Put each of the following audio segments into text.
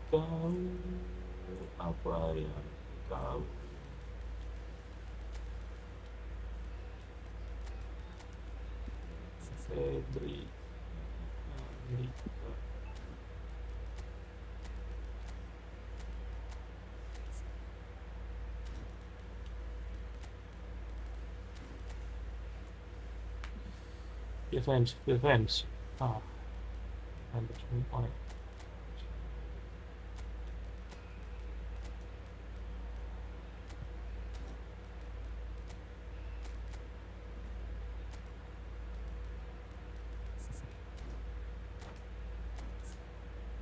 Kau apa yang kau Fedri Amerika. Defense. Ah, and between point.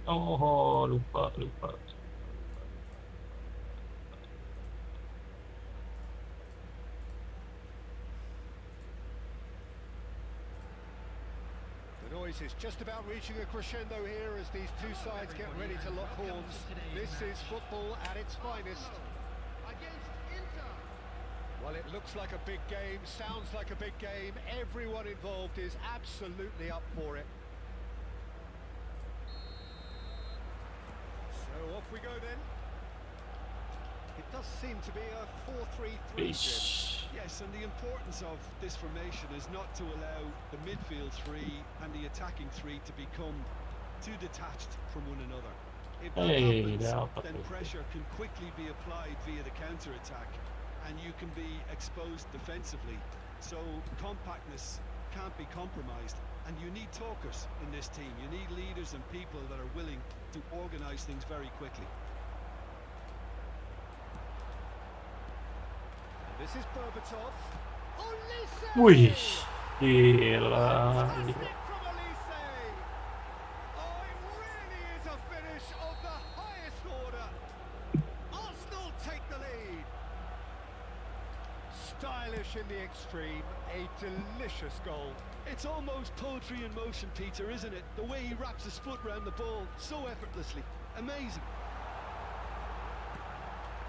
Oh, lupa. The noise is just about reaching a crescendo here as these two sides get ready to lock horns. This is football at its finest. Well, it looks like a big game, sounds like a big game. Everyone involved is absolutely up for it. So off we go then. It does seem to be a 4-3-3. Yes, and the importance of this formation is not to allow the midfield three and the attacking three to become too detached from one another. If that happens, then pressure can quickly be applied via the counter-attack, and you can be exposed defensively. So compactness can't be compromised, and you need talkers in this team. You need leaders and people that are willing to organise things very quickly. This is Berbatov. Wih, gila. Fantastic from Olise. Oh, it really is a finish of the highest order. Arsenal take the lead. Stylish in the extreme, a delicious goal. It's almost poetry in motion, Peter, isn't it? The way he wraps his foot around the ball so effortlessly. Amazing.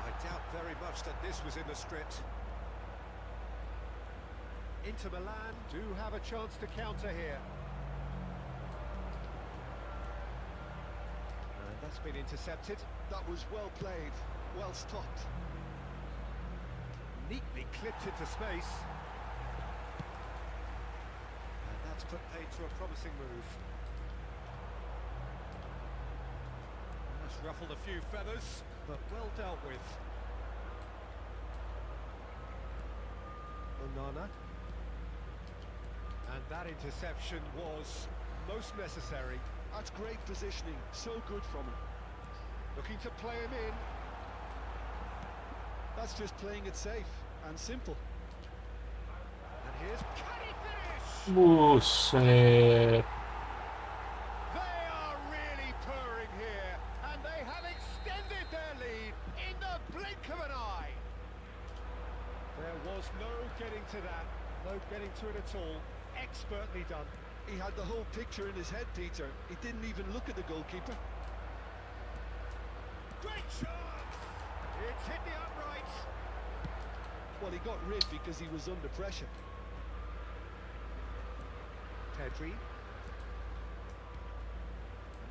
I doubt very much that this was in the script. Inter Milan do have a chance to counter here. And that's been intercepted. That was well played, well stopped. Neatly clipped into space. And that's put paid to a promising move. That's ruffled a few feathers, but well dealt with. Onana. And that interception was most necessary. That's great positioning, so good from him. Looking to play him in. That's just playing it safe and simple. And here's... Can he finish? Buset. They are really purring here, and they have extended their lead in the blink of an eye. There was no getting to that, no getting to it at all. Expertly done. He had the whole picture in his head, Peter. He didn't even look at the goalkeeper. Great chance! It's hit the uprights. Well, he got rid because he was under pressure. Pedri.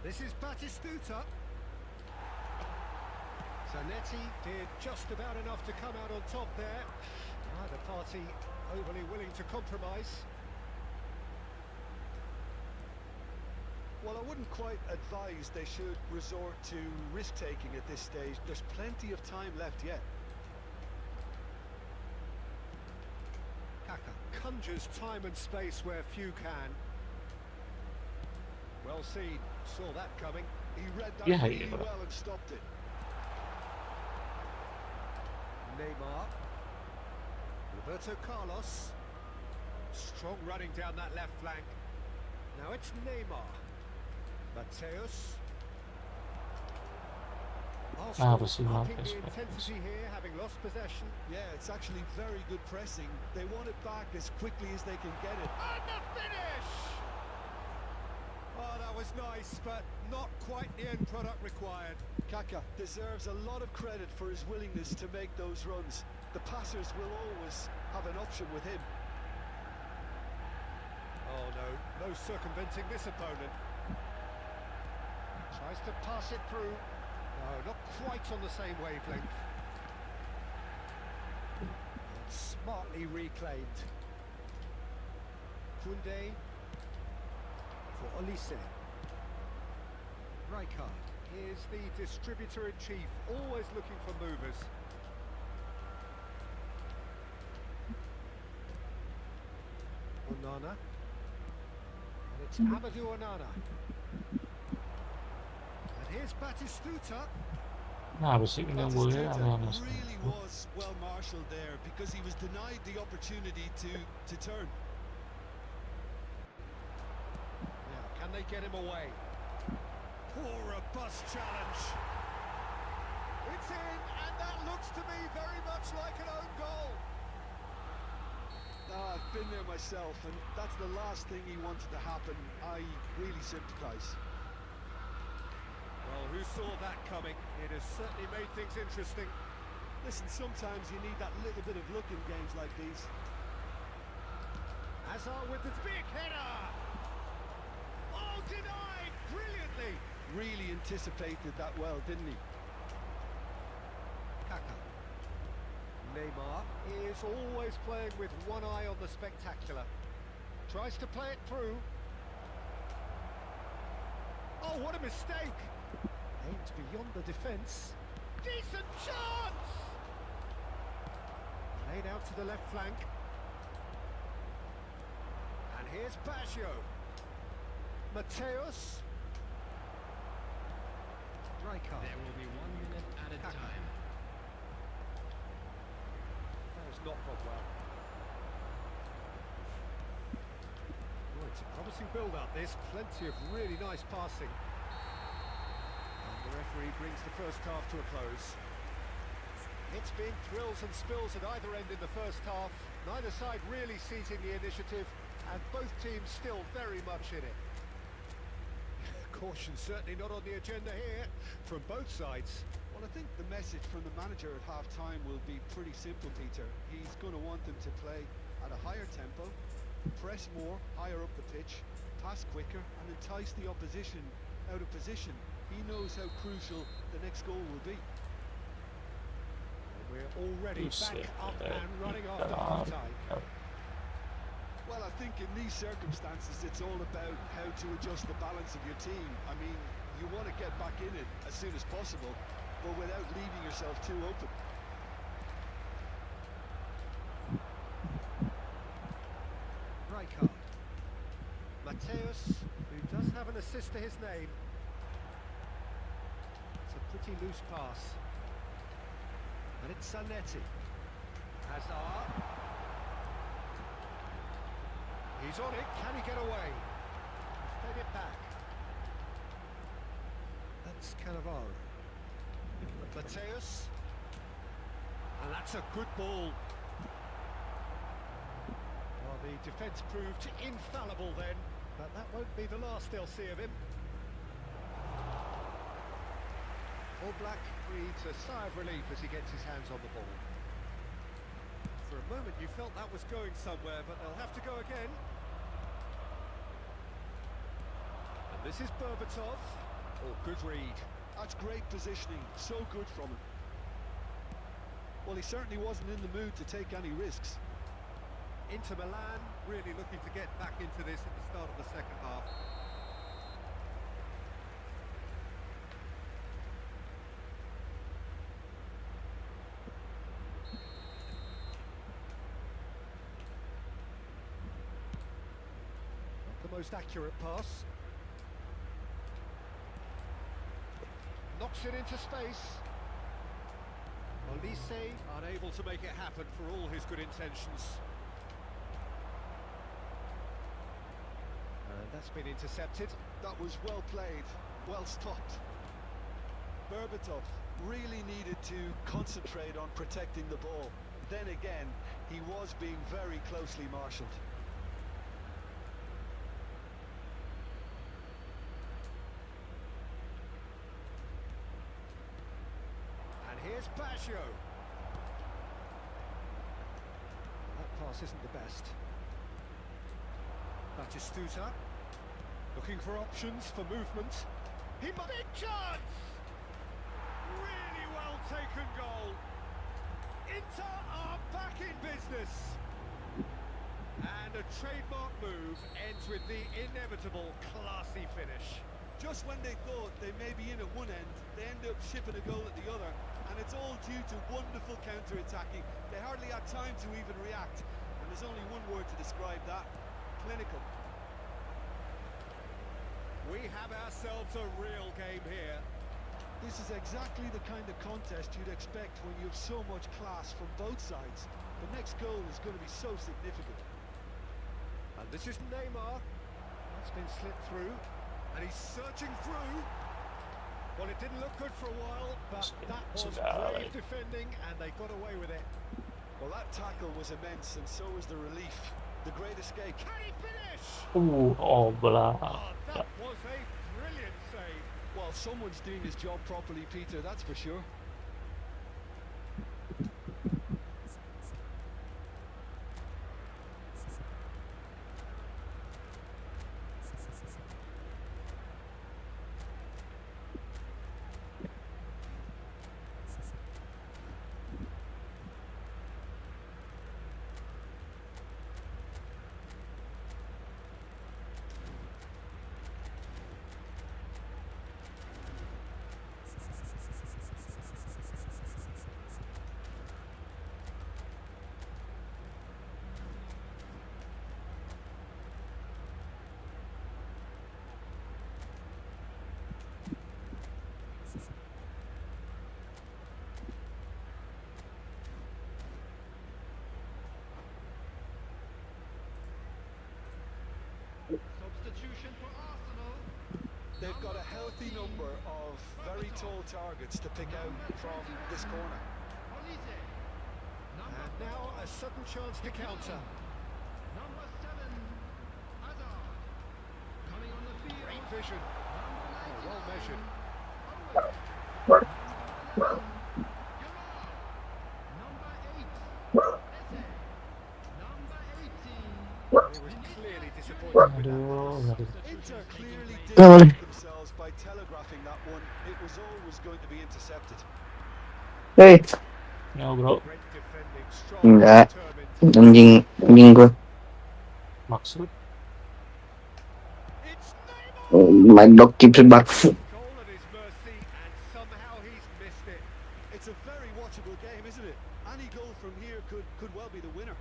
This is Batistuta. Zanetti did just about enough to come out on top there. Neither party overly willing to compromise. Well, I wouldn't quite advise they should resort to risk-taking at this stage. There's plenty of time left yet. Kaka conjures time and space where few can. Well seen, saw that coming. He read that really well and stopped it. Neymar. Roberto Carlos. Strong running down that left flank. Now it's Neymar. Mateus. Arsenal upping the intensity here, having lost possession. Yeah, it's actually very good pressing. They want it back as quickly as they can get it. And the finish! Oh, that was nice, but not quite the end product required. Kaka deserves a lot of credit for his willingness to make those runs. The passers will always have an option with him. Oh no circumventing this opponent. Tries to pass it through. No, not quite on the same wavelength. And smartly reclaimed. Koundé for Olise. Rijkaard is the distributor-in-chief, always looking for movers. Onana. And it's Amadou Onana. And here's Batistuta. Nou, we zien dan wel weer aan de Really was well marshalled there because he was denied the opportunity to turn. Now, can they get him away? Oh, robust challenge. It's in, and that looks to me very much like an own goal. I've been there myself, and that's the last thing he wanted to happen. I really sympathise. Well, who saw that coming? It has certainly made things interesting. Listen, sometimes you need that little bit of luck in games like these. Hazard with the big header. Oh, denied brilliantly. Really anticipated that well, didn't he? Kaka. Neymar is always playing with one eye on the spectacular. Tries to play it through. Oh, what a mistake! Aims beyond the defence. Decent chance! Played out to the left flank. And here's Baggio. Mateus. Rijkaard. There will be 1 minute added time. That has not gone well. Oh, it's a promising build-up, this. Plenty of really nice passing. And the referee brings the first half to a close. It's been thrills and spills at either end in the first half. Neither side really seizing the initiative, and both teams still very much in it. Caution certainly not on the agenda here, from both sides. Well, I think the message from the manager at half-time will be pretty simple, Peter. He's going to want them to play at a higher tempo, press more, higher up the pitch, pass quicker, and entice the opposition out of position. He knows how crucial the next goal will be. We're already back up and running after half-time. Well, I think in these circumstances, it's all about how to adjust the balance of your team. I mean, you want to get back in it as soon as possible, but without leaving yourself too open. Rijkaard. Mateus, who does have an assist to his name. It's a pretty loose pass. And it's Zanetti. Hazard. He's on it, can he get away? Fed it back. That's Cannavaro. Mateus. And that's a good ball. Well, the defence proved infallible then, but that won't be the last they'll see of him. All Black breathes a sigh of relief as he gets his hands on the ball. For a moment you felt that was going somewhere, but they'll have to go again. And this is Berbatov. Oh, good read. That's great positioning, so good from him. Well, he certainly wasn't in the mood to take any risks. Inter Milan really looking to get back into this at the start of the second half. Not the most accurate pass. Knocks it into space. Olise unable to make it happen for all his good intentions. And that's been intercepted. That was well played, well stopped. Berbatov really needed to concentrate on protecting the ball. Then again, he was being very closely marshalled. Here's Baggio. That pass isn't the best. Batistuta looking for options for movement. He big chance! well-taken goal. Inter are back in business. And a trademark move ends with the inevitable classy finish. Just when they thought they may be in at one end, they end up shipping a goal at the other, and it's all due to wonderful counter-attacking. They hardly had time to even react, and there's only one word to describe that: clinical. We have ourselves a real game here. This is exactly the kind of contest you'd expect when you have so much class from both sides. The next goal is going to be so significant. And this is Neymar. That's been slipped through. And he's searching through. Well, it didn't look good for a while, but that was brave defending, and they got away with it. Well, that tackle was immense, and so was the relief. The great escape. Can he finish? Oh, bola. Oh, that was a brilliant save. Well, someone's doing his job properly, Peter, that's for sure. Substitution for Arsenal. They've got a healthy number of very tall targets to pick out from this corner. And now a sudden chance to counter. Number 7, Hazard. Coming on the field. Great vision. Oh, well measured. He was clearly disappointed with that pass. Inter clearly Come on. did themselves by telegraphing that one. It was always going to be intercepted. Hey. No, bro. Great defending, strong and Enggak, determined. anjing gue. Maksud? It's Neymar! My dog keeps barking. Goal at his mercy, and somehow he's missed it. It's a very watchable game, isn't it? Any goal from here could well be the winner.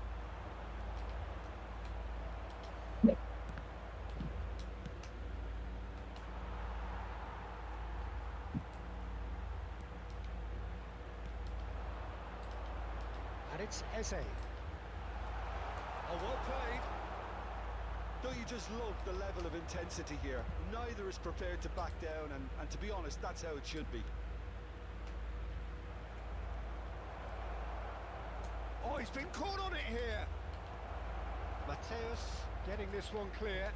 And it's Eze. Oh, well played. Don't you just love the level of intensity here? Neither is prepared to back down, and to be honest, that's how it should be. Oh, he's been caught on it here. Mateus getting this one clear.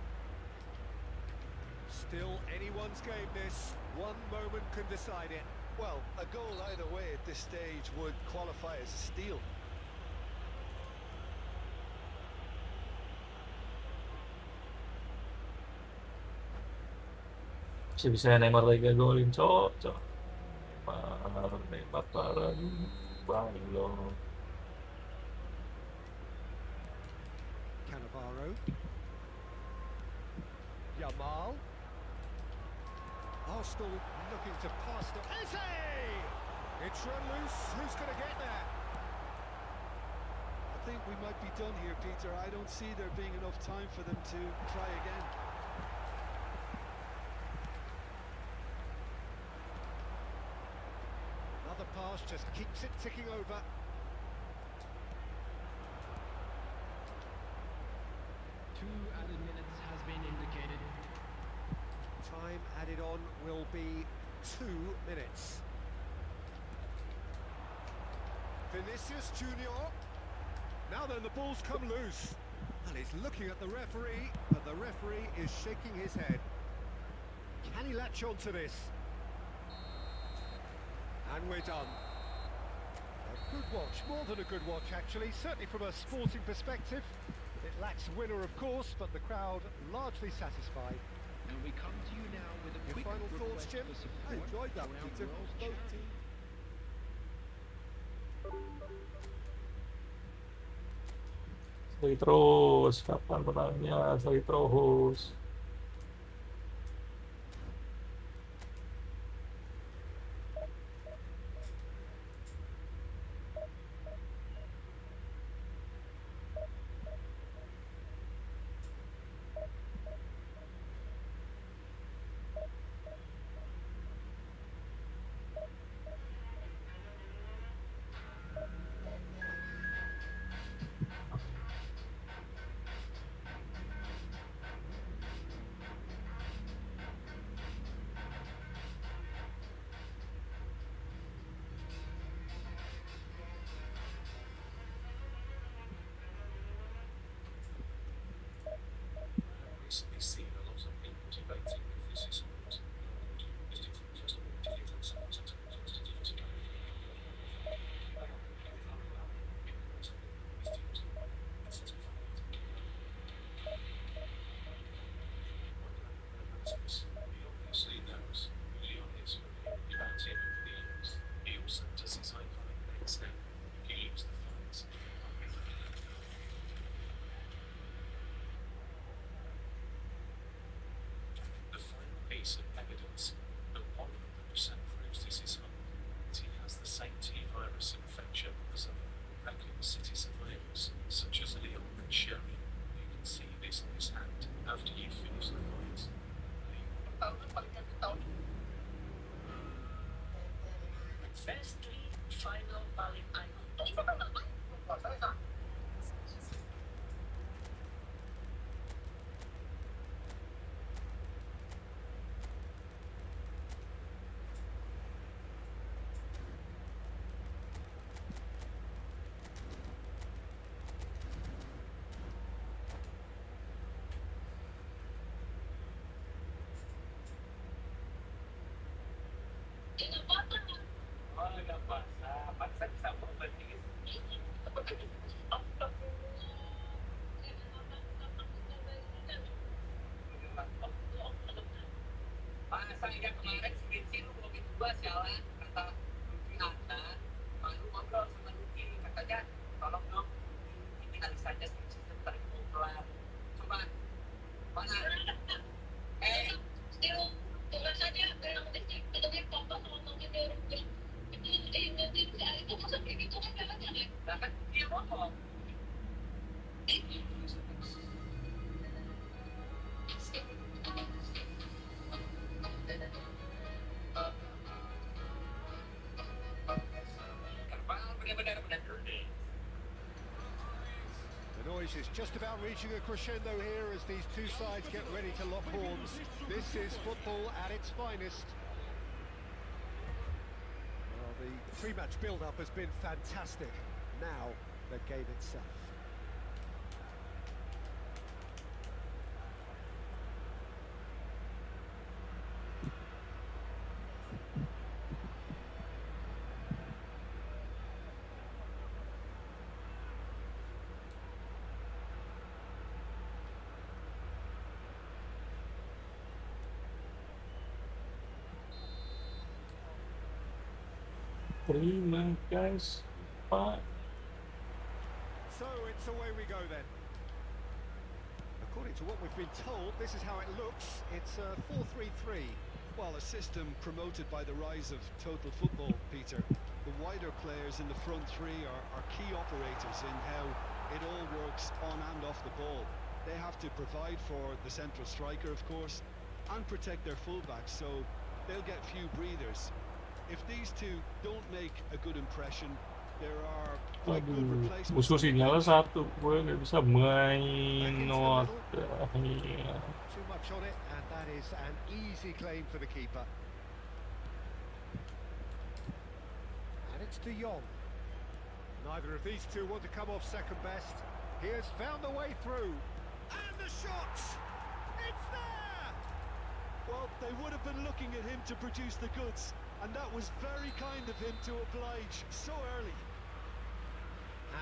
Still anyone's game this. One moment can decide it. Well, a goal either way at this stage would qualify as a steal. Bisa Neymar lagi golin, cok. Neymar parah. Bang loh. Cannavaro. Yamal. Arsenal looking to pass the Eze! It's run loose. Who's going to get there? I think we might be done here, Peter. I don't see there being enough time for them to try again. Another pass just keeps it ticking over. Two added minutes has been indicated. Time added on will be 2 minutes. Vinicius Junior. Now then, the ball's come loose. And he's looking at the referee, but the referee is shaking his head. Can he latch on to this? And we're done. A good watch, more than a good watch actually, certainly from a sporting perspective. It lacks winner of course, but the crowd largely satisfied. And we come to you now with a Your quick final thoughts, request Jim? for support I enjoyed that, around Peter. World Both Champions. teams Lagi terus. Kapan menangnya? Lagi terus. Recently seen a lot of people debating if this is sport. First of all, it is on some he obviously knows who Leon is from hearing about him over the years. He also does his iconic neck snap if you lose the fight. The final piece of evidence that 100% proves this is Hunt is he has the same T-virus infection as other Raccoon City survivors, such as Leon and Sherry. You can see this on his hand after you finish the fight. Firstly, final paling ano. Masa ya kemarin si Vinci lu belum juga sialan kata Lucky ada baru ngobrol sama Lucky katanya tolong dong ini kali saja skripsi sebentar itu kelar coba mana tugas saja dalam detik tetapi papa sama mama dia nanti itu masa kayak gitu kan jangan jangan kan dia ngomong The noise is just about reaching a crescendo here as these two sides get ready to lock horns. This is football at its finest. Well, the pre-match build-up has been fantastic. Now, the game itself. Terima guys. Pak. So it's away we go then. According to what we've been told, this is how it looks. It's a 4-3-3. Well, a system promoted by the rise of total football, Peter. The wider players in the front three are key operators in how it all works on and off the ball. They have to provide for the central striker, of course, and protect their fullbacks, so they'll get few breathers. If these two don't make a good impression, there are quite good Aduh, replacements. musuh sinyalnya satu, gue nggak bisa main. Not, iya. Too much on it, and that is an easy claim for the keeper. And it's De Jong. Neither of these two want to come off second best. He has found the way through. And the shot! It's there! Well, they would have been looking at him to produce the goods, and that was very kind of him to oblige so early.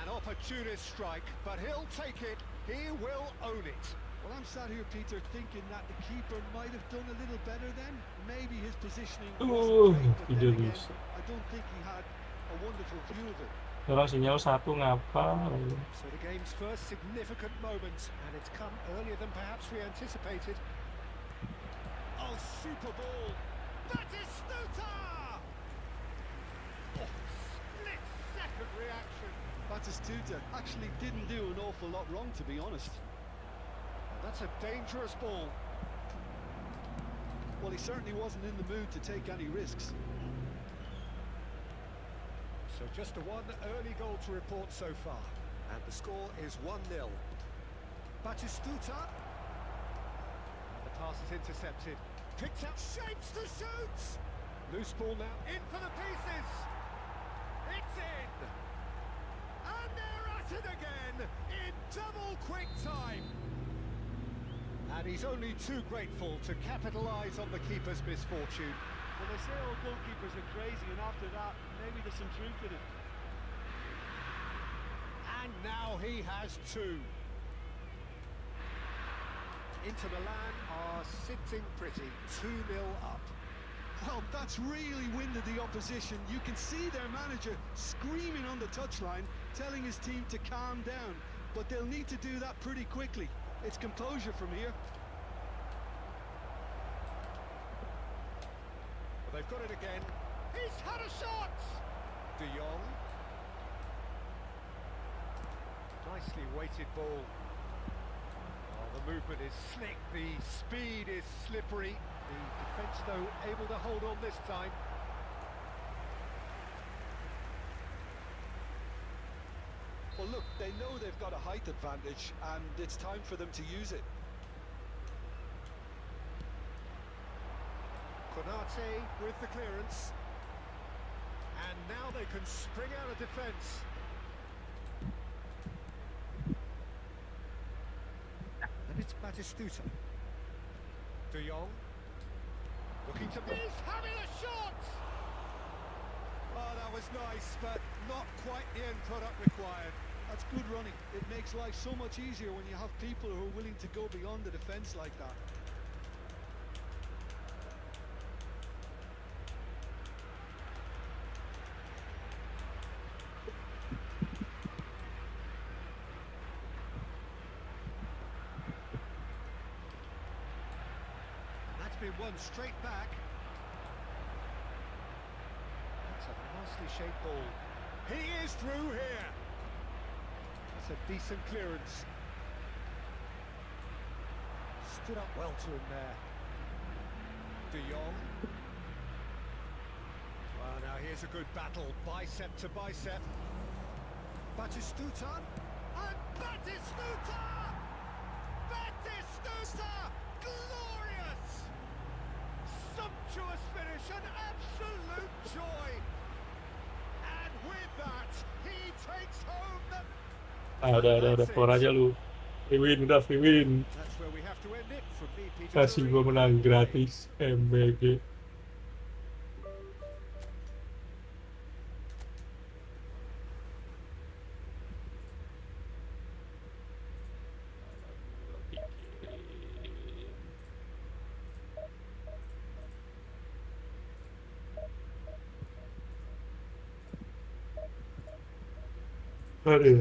An opportunist strike, but he'll take it. He will own it. Well, I'm sat here, Peter, thinking that the keeper might have done a little better then. Maybe his positioning wasn't great, but then again, I don't think he had a wonderful view of it. Orang sinyal satu ngapa? So the game's first significant moment, and it's come earlier than perhaps we anticipated. Oh, super ball! Batistuta! Oh, split-second reaction. Batistuta actually didn't do an awful lot wrong, to be honest. That's a dangerous ball. Well, he certainly wasn't in the mood to take any risks. So just the one early goal to report so far. And the score is 1-0. Batistuta. And the pass is intercepted. Picked up, shapes to shoot! Loose ball now, in for the pieces! It's in! And they're at it again, in double quick time! And he's only too grateful to capitalise on the keeper's misfortune. Well, they say all goalkeepers are crazy, and after that, maybe there's some truth in it. And now he has two. Inter Milan are sitting pretty, 2-0 up. Well, that's really winded the opposition. You can see their manager screaming on the touchline, telling his team to calm down. But they'll need to do that pretty quickly. It's composure from here. Well, they've got it again. He's had a shot! De Jong. Nicely weighted ball. Oh, the movement is slick, the speed is slippery. The defence, though, able to hold on this time. Well, look, they know they've got a height advantage, and it's time for them to use it. Konate with the clearance. And now they can spring out of defence. And it's Batistuta. De Jong. Looking to... He's having a shot! Oh, that was nice, but not quite the end product required. That's good running. It makes life so much easier when you have people who are willing to go beyond the defence like that. That's been won straight back. That's a nicely shaped ball. He is through here. That's a decent clearance. Stood up well to him there. De Jong. Well, now here's a good battle, bicep to bicep. Batistuta. And Batistuta! Batistuta! Glorious! Sumptuous finish, an absolute joy! And with that, he takes home the... Udah, keluar aja lu. Free win, udah free win. That's where we have to end it. From me, Peter. Kasih gua menang gratis, MBG. Aduh.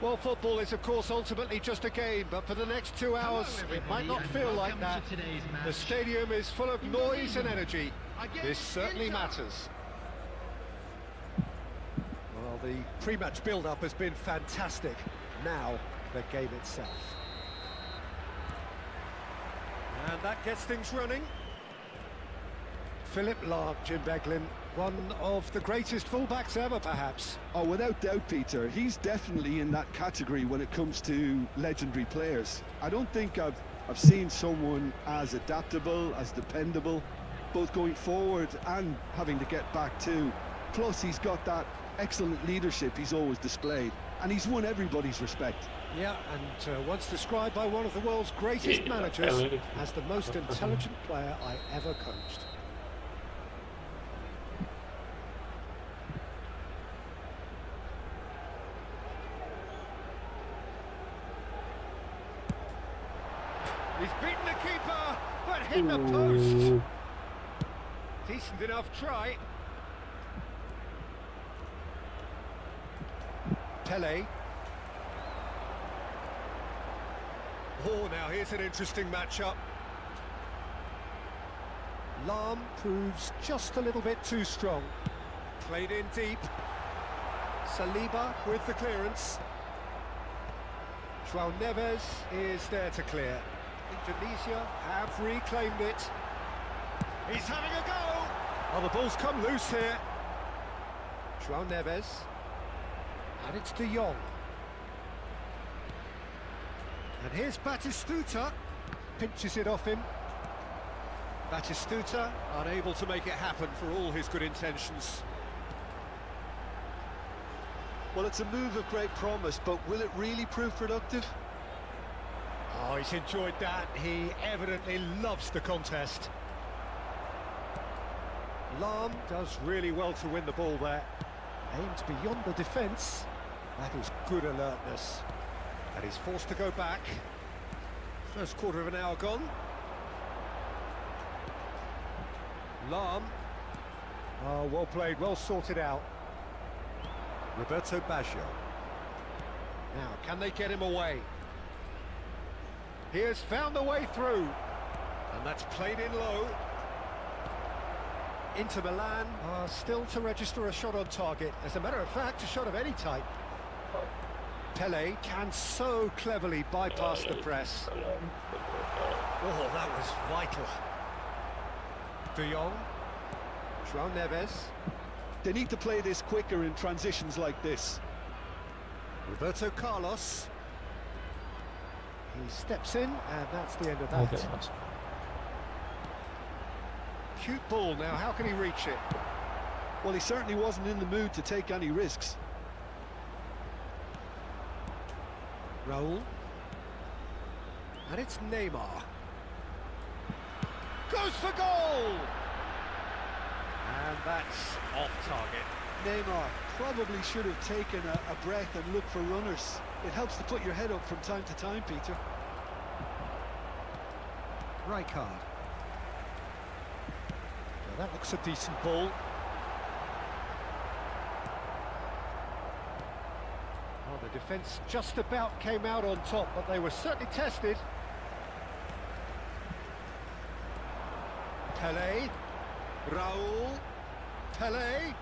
Well, football is, of course, ultimately just a game, but for the next 2 hours, it might not feel like that. The stadium is full of noise and energy. This certainly matters. Well, the pre-match build-up has been fantastic. Now, the game itself. And that gets things running. Philip Lahm, Jim Beglin, one of the greatest fullbacks ever, perhaps. Oh, without doubt, Peter. He's definitely in that category when it comes to legendary players. I don't think I've seen someone as adaptable, as dependable, both going forward and having to get back too. Plus, he's got that excellent leadership he's always displayed, and he's won everybody's respect. Yeah, and once described by one of the world's greatest managers as the most intelligent player I ever coached. He's beaten the keeper, but hit the post. Decent enough try. Pele. Oh, now here's an interesting matchup. Lahm proves just a little bit too strong. Played in deep. Saliba with the clearance. João Neves is there to clear. Indonesia have reclaimed it. He's having a go! Oh, the ball's come loose here. João Neves. And it's De Jong. And here's Batistuta. Pinches it off him. Batistuta unable to make it happen for all his good intentions. Well, it's a move of great promise, but will it really prove productive? Oh, he's enjoyed that. He evidently loves the contest. Lahm does really well to win the ball there. Aims beyond the defence. That is good alertness. And he's forced to go back. First quarter of an hour gone. Lahm. Oh, well played, well sorted out. Roberto Baggio. Now, can they get him away? He has found the way through. And that's played in low. Inter Milan are still to register a shot on target. As a matter of fact, a shot of any type. Pele can so cleverly bypass the press. Oh, that was vital. De Jong. João Neves. They need to play this quicker in transitions like this. Roberto Carlos. He steps in, and that's the end of that. Okay. Cute ball now, how can he reach it? Well, he certainly wasn't in the mood to take any risks. Raul. And it's Neymar. Goes for goal! And that's off target. Neymar probably should have taken a breath and looked for runners. It helps to put your head up from time to time, Peter. Rijkaard. Well, that looks a decent ball. Well, the defence just about came out on top, but they were certainly tested. Pele. Raul. Pele.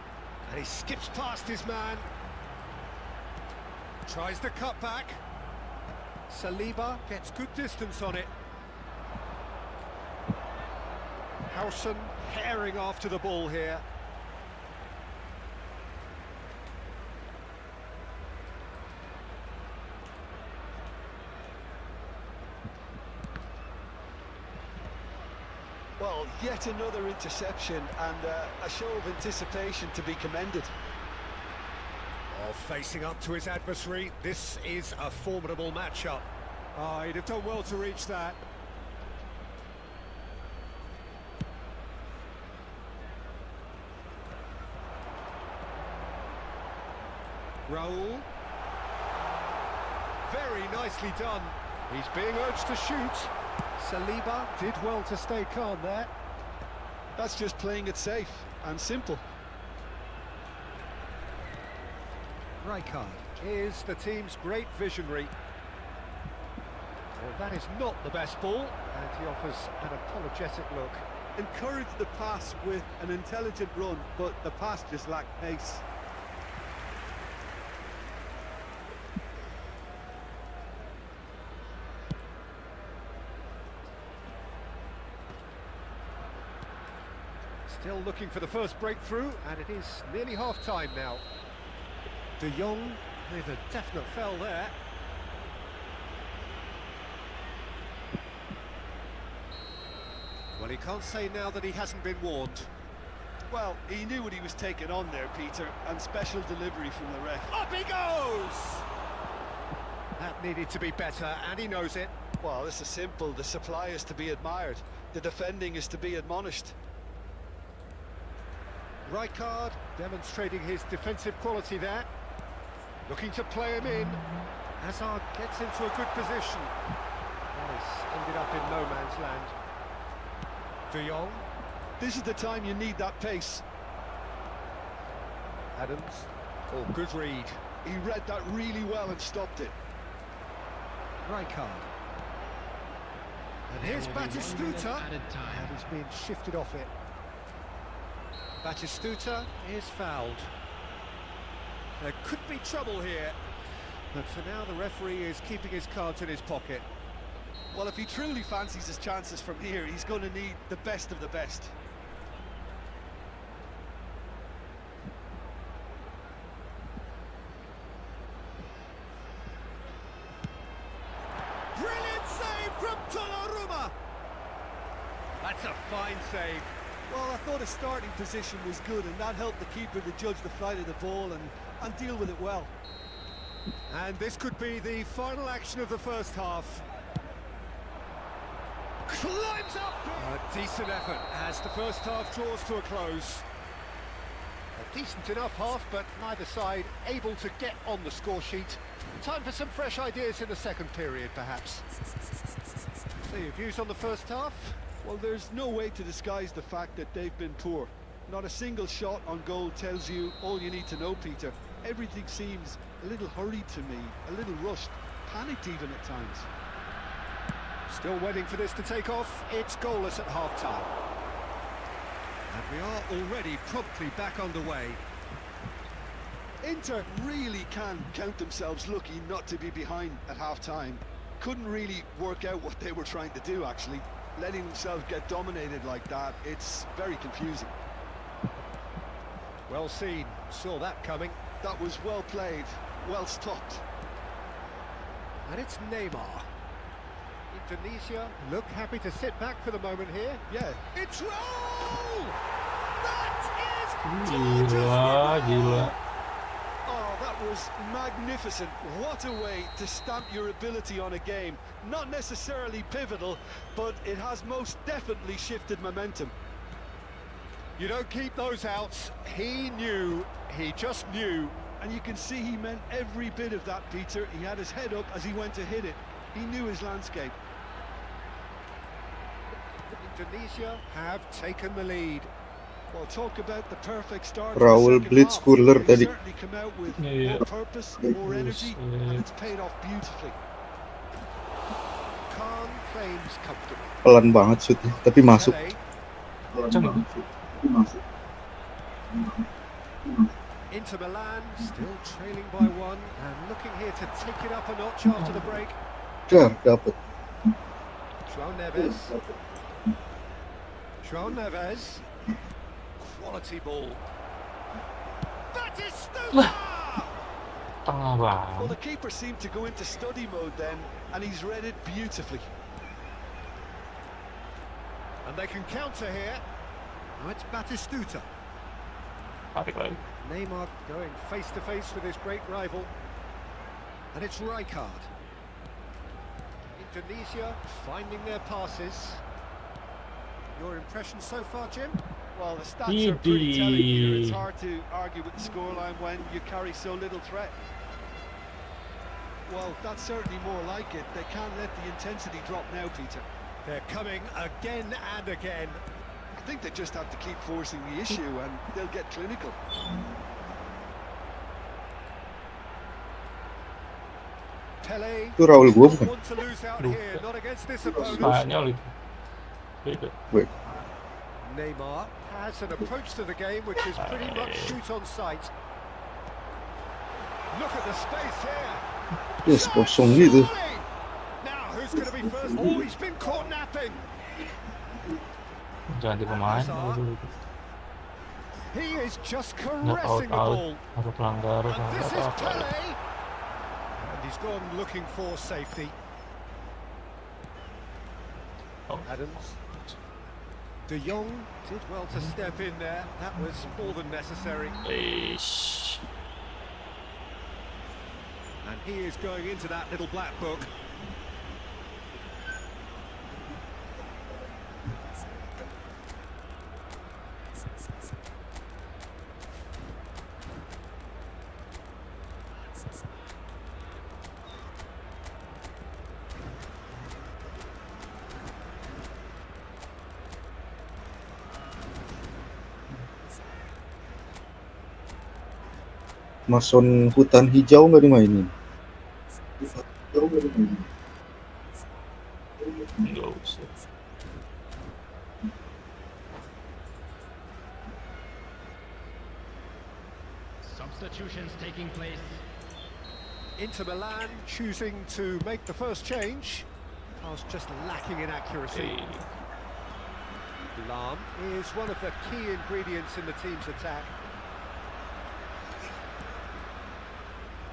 And he skips past his man. Tries the cut back. Saliba gets good distance on it. Howson herring after the ball here. Well, yet another interception and a show of anticipation to be commended. Oh, facing up to his adversary, this is a formidable matchup. Oh, he'd have done well to reach that. Raul. Very nicely done. He's being urged to shoot. Saliba did well to stay calm there. That's just playing it safe and simple. Rijkaard is the team's great visionary. Well, that is not the best ball, and he offers an apologetic look. Encourage the pass with an intelligent run, but the pass just lacked pace. Still looking for the first breakthrough, and it is nearly half-time now. De Jong with a definite foul there. Well, he can't say now that he hasn't been warned. Well, he knew what he was taking on there, Peter, and special delivery from the ref. Up he goes! That needed to be better, and he knows it. Well, this is simple. The supply is to be admired. The defending is to be admonished. Rijkaard demonstrating his defensive quality there. Looking to play him in. Hazard gets into a good position. This ended up in no man's land. De Jong. This is the time you need that pace. Adams. Oh, good read. He read that really well and stopped it. Rijkaard. And here's Batistuta. And he's being shifted off it. Batistuta is fouled. There could be trouble here, but for now the referee is keeping his cards in his pocket. Well, if he truly fancies his chances from here, he's going to need the best of the best. Brilliant save from Donnarumma! That's a fine save. Well, I thought his starting position was good, and that helped the keeper to judge the flight of the ball and deal with it well. And this could be the final action of the first half. Climbs up! A decent effort as the first half draws to a close. A decent enough half, but neither side able to get on the score sheet. Time for some fresh ideas in the second period, perhaps. So your views on the first half? Well, there's no way to disguise the fact that they've been poor. Not a single shot on goal tells you all you need to know, Peter. Everything seems a little hurried to me, a little rushed, panicked even at times. Still waiting for this to take off. It's goalless at half-time. And we are already promptly back underway. Inter really can count themselves lucky not to be behind at half-time. Couldn't really work out what they were trying to do, actually. Letting themselves get dominated like that, it's very confusing. Well seen, saw that coming. That was well played, well stopped. And it's Neymar. Indonesia look happy to sit back for the moment here. Yeah. It's roll! That is Gila, gila. Oh, that was magnificent. What a way to stamp your ability on a game. Not necessarily pivotal, but it has most definitely shifted momentum. You don't keep those outs. He knew, he just knew. And you can see he meant every bit of that, Peter. He had his head up as he went to hit it. He knew his landscape. Indonesia have taken the lead. Well, talk about the perfect start. Raul Blitz cooler tadi. Certainly come out with Yeah. more purpose, more energy, and it's paid off beautifully. Khan claims comfortably. Pelan banget shootnya, tapi masuk. Pele, Inter Milan still trailing by one and looking here to take it up a notch after the break. Dah, dapet. João Neves. João Neves. Quality ball. Batistuta! Tengah Well, banget. the keeper seemed to go into study mode then, and he's read it beautifully. And they can counter here. Now it's Batistuta. Tarik lagi. Neymar going face to face with his great rival. And it's Rijkaard. Indonesia finding their passes. Your impression so far, Jim? Well, the stats are pretty telling here. It's Idi. hard to argue with the scoreline when you carry so little threat. Well, that's certainly more like it. They can't let the intensity drop now, Peter. They're coming again and again. I think they just have to keep forcing the issue and they'll get clinical. Pele Itu Raul gua bukan? want to lose out Duh. here, not against this opponent. Spanyol itu. Beda. Wait. Neymar has an approach to the game which is pretty much shoot on sight. Look at the space here. Yes, kosong gitu. Surely! Now who's going to be first? Oh, he's been caught napping. Ganti pemain. He is just Nggak caressing the ball. Ada pelanggaran. And this is Apa? Pele. And he's gone looking for safety. Oh. Adams. De Jong did well to step in there. That was more than necessary. Eish. And he is going into that little black book. Mason hutan hijau nggak dimainin? Nggak usah. Substitutions taking place. Inter Milan choosing to make the first change. Pass just lacking in accuracy. Hey. Lam is one of the key ingredients in the team's attack.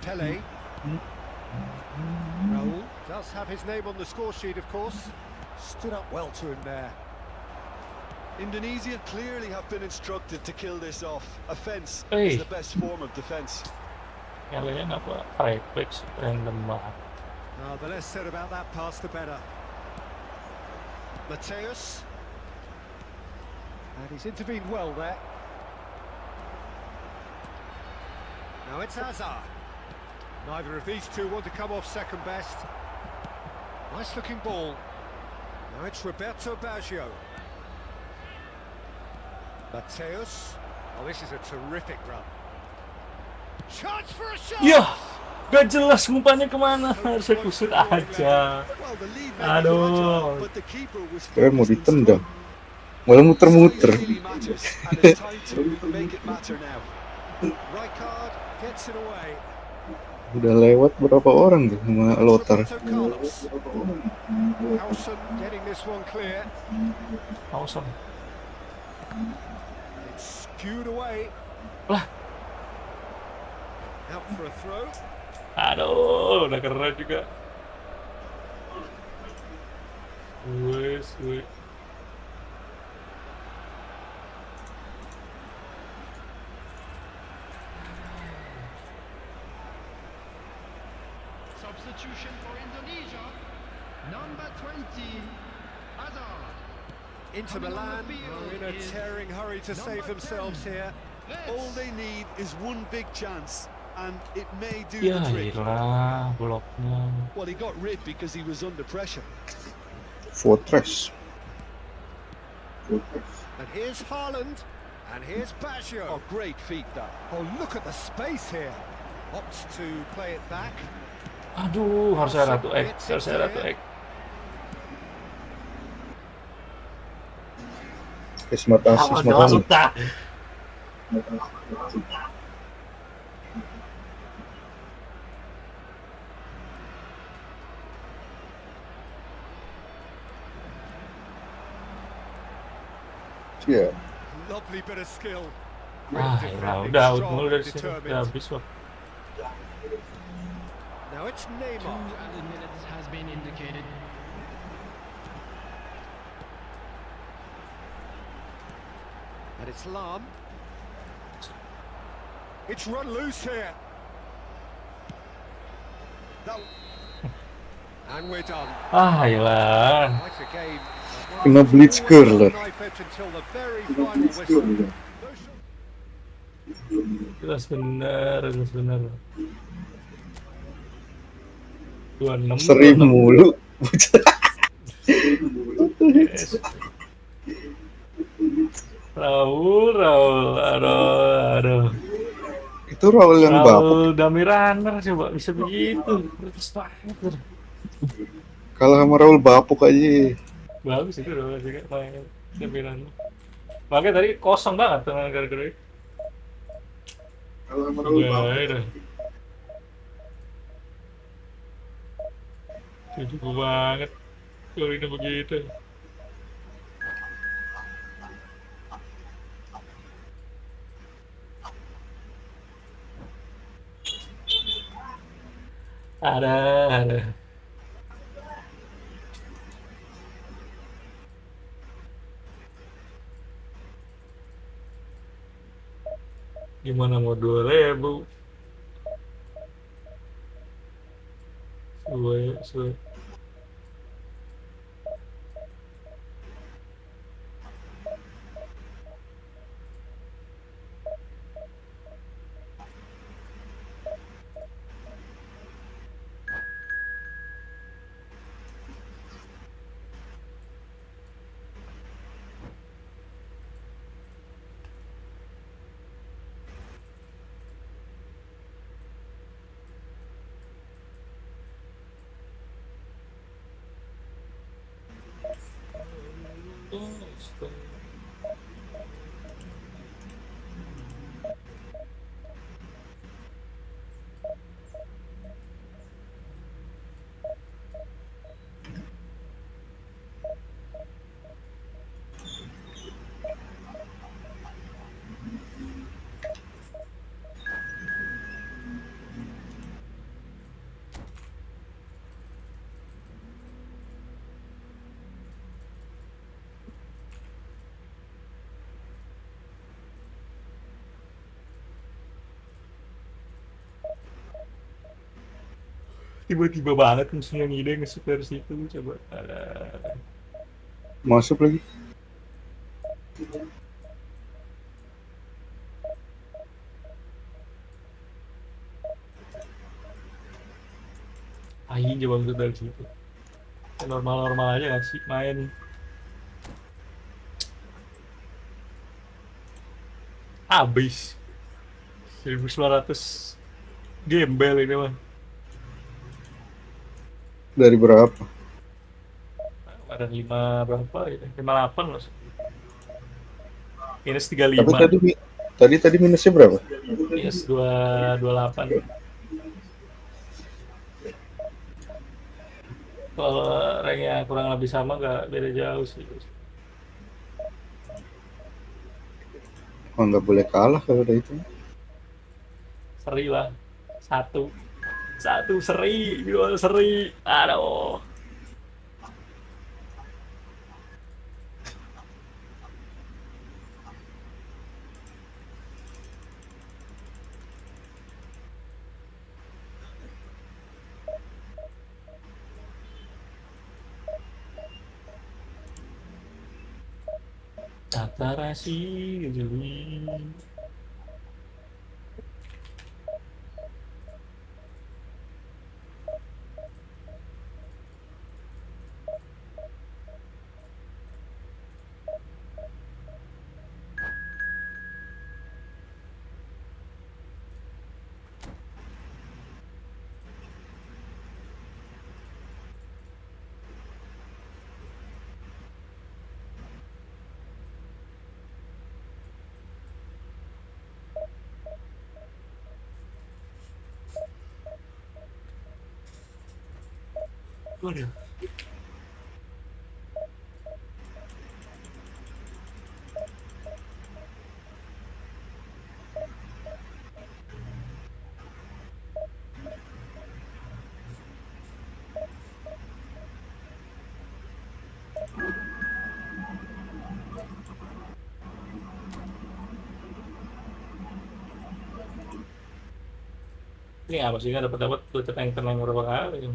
Pele. Raul does have his name on the score sheet, of course. Stood up well to him there. Indonesia clearly have been instructed to kill this off. Offence Hey. is the best form of defence. Kalian apa? Reflex random banget. The less said about that pass, the better. Mateus. And he's intervened well there. Now it's Hazard. Neither of these two want to come off second best. Nice looking ball. Now it's Roberto Baggio. Mateus. Oh, this is a terrific run. Chance for a shot! Ya, gak jelas umpannya kemana. Saya kusut aja. Well, the lead Aduh. but the keeper was Kayak mau focused and ditendang. slow. Malah muter-muter. It really matters, and it's time to make it matter now. Rijkaard gets it away. Udah lewat berapa orang tuh sama Lothar? Roberto Carlos. Howson getting this one clear. Awesome. It's skewed away. Lah. Out for a throw. Aduh, udah keren juga. Wes. Substitution for Indonesia. Number 20, Hazard. Inter Coming on Milan the field are in a is tearing hurry to save number themselves 10. here. All they need is one big chance, and it may do Ya the trick. iyalah, bloknya. Well, he got rid because he was under pressure. Fortress. And here's Haaland. And here's Baggio. Oh, great feat that. Oh, look at the space here. Opts to play it back. Aduh, harus saya ratu X. Kesempatan. Ya, Lovely bit of skill. Ah, ya udah out mulu dari sini. Udah habis waktu. Now it's 2 Neymar. added minutes has been indicated. And it's Lam. It's run loose here. That And we're done. Ah, iyalah. Quite a game. Kena blitz curler. Knife edge until the very final whistle. Jelas bener. 26 seri mulu. Yes. Raul, aduh. Itu Itu Raul yang bapuk. Raul dummy runner coba bisa begitu. Tesrter. Kalah sama Raul bapuk aja. Bagus itu Raul juga main dummy runner. Makanya tadi kosong banget teman gara-gara itu. Kalah sama Raul Enggak bapuk. ada. Cukup banget kalau ini begitu. Ada. Gimana mau 2.000? Suwe. Tiba-tiba banget musuhnya ngide nge-shoot dari situ coba. Ada. Masuk lagi. Aing coba shoot dari situ. Normal-normal aja gak sih main. Habis 1900 gembel ini mah. Dari berapa? Ada 5 berapa gitu, 58 loh. Minus Tapi 35. tadi minusnya berapa? Minus 228. Kalau ranknya kurang lebih sama gak beda jauh sih. Oh, nggak boleh kalah kalau udah itu. Seri lah. Satu seri, 2 seri. Aduh. Tatarasi jeli. Waduh. Ini apa sih nggak dapat gue tenang berapa kali.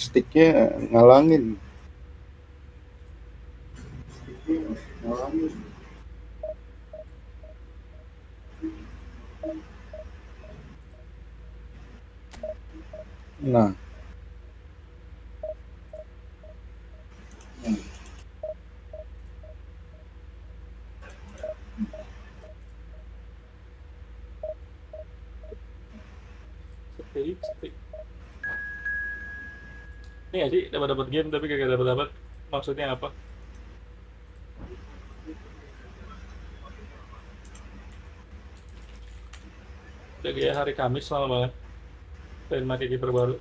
sticknya ngalangin. Nah, Stick. Ini nggak sih dapat game tapi kagak dapat. Maksudnya apa? Udah kayak hari Kamis lama banget. Pengen pakai kiper baru.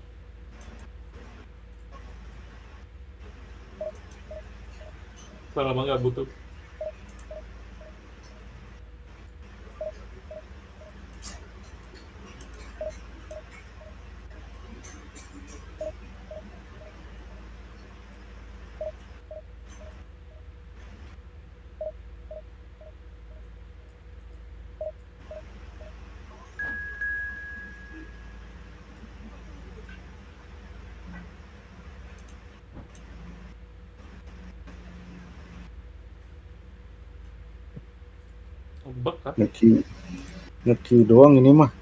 Lama nggak butuh. Bug kan? nge-Q doang ini mah.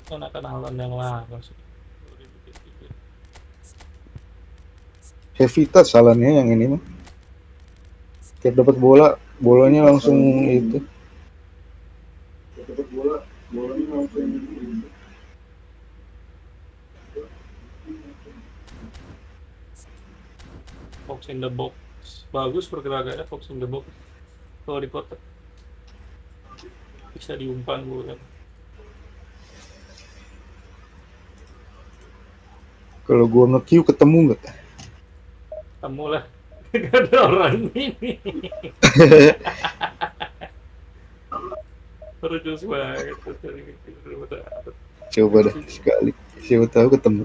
Kenalan yang lama sih. Heavy touch salahnya yang ini mah. Tiap dapat bolanya langsung itu. Fox in the box. Bagus pergerakannya Fox in the box. Kalau di kotak bisa diumpan gue kan. Kalau gua nge-Q ketemu nggak? Kamu lah. Gak ada orang ini. Terus banget. Coba dah sekali. Siapa tahu ketemu.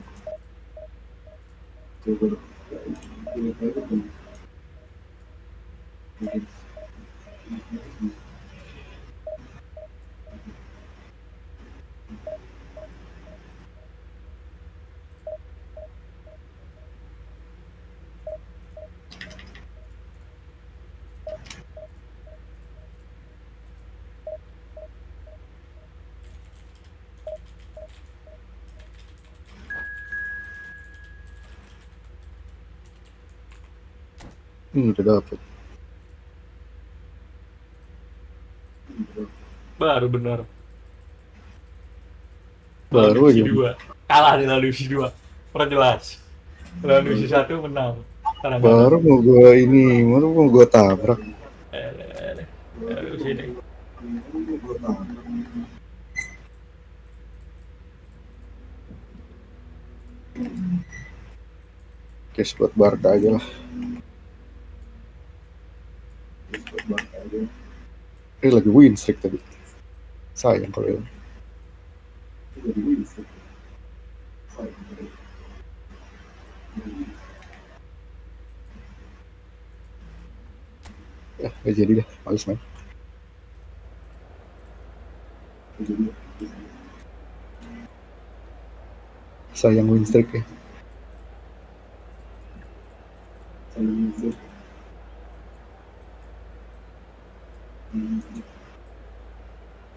Udah dapet. Baru benar. Baru Lalu aja. 2. Kalah di lalu 2. Perjelas. Lalu 1 menang. Baru mau gua tabrak. Lalu sini. Cash buat Barca aja lah. Lagi win streak tadi. Sayang kalau ini. Ya, gak jadi dah. Males main. Sayang win streak ya.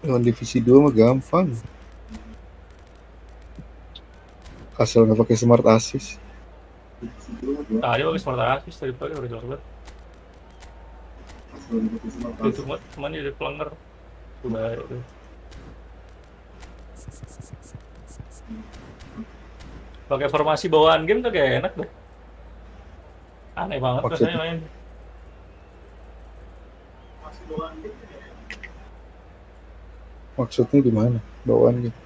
Lawan divisi 2 mah gampang. Asal nggak pakai smart assist. Tadi pakai smart assist tadi pagi udah jelas banget. Itu cuman jadi pelanggar. Sudah itu. Pakai formasi bawaan game tuh kayak enak deh. Aneh banget rasanya Maksudnya, main. maksudnya gimana? Bawaan gitu.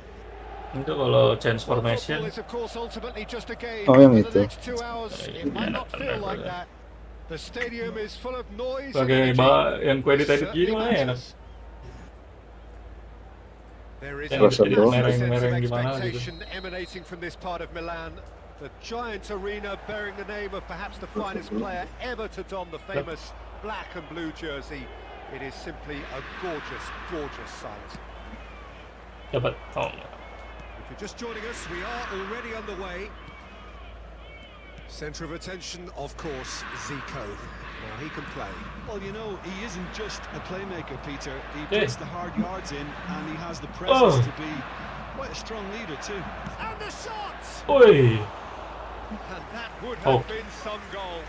Itu kalau change Well, formation, football is of course ultimately just a game. Oh, yang For the itu. next 2 hours, it ini might enak not feel like bener. that. The stadium is full of noise and Pakai energy. yang kue This edit gini certainly mah enak. matters. There is Yang a Perasaan doang. massive sense of mereng-mereng gimana gitu. expectation emanating from this part of Milan. The giant arena bearing the name of perhaps the finest player ever to don the famous black and blue jersey. It is simply a gorgeous, gorgeous sight. Dapat. Oh. If you're just joining us, we are already underway. Centre of attention, of course, Zico. Now he can play. Well, you know, he isn't just a playmaker, Peter. He Yeah. puts the hard yards in, and he has the presence Oh. to be quite a strong leader too. And the shots! Oi. And that would Oh. have been some goal.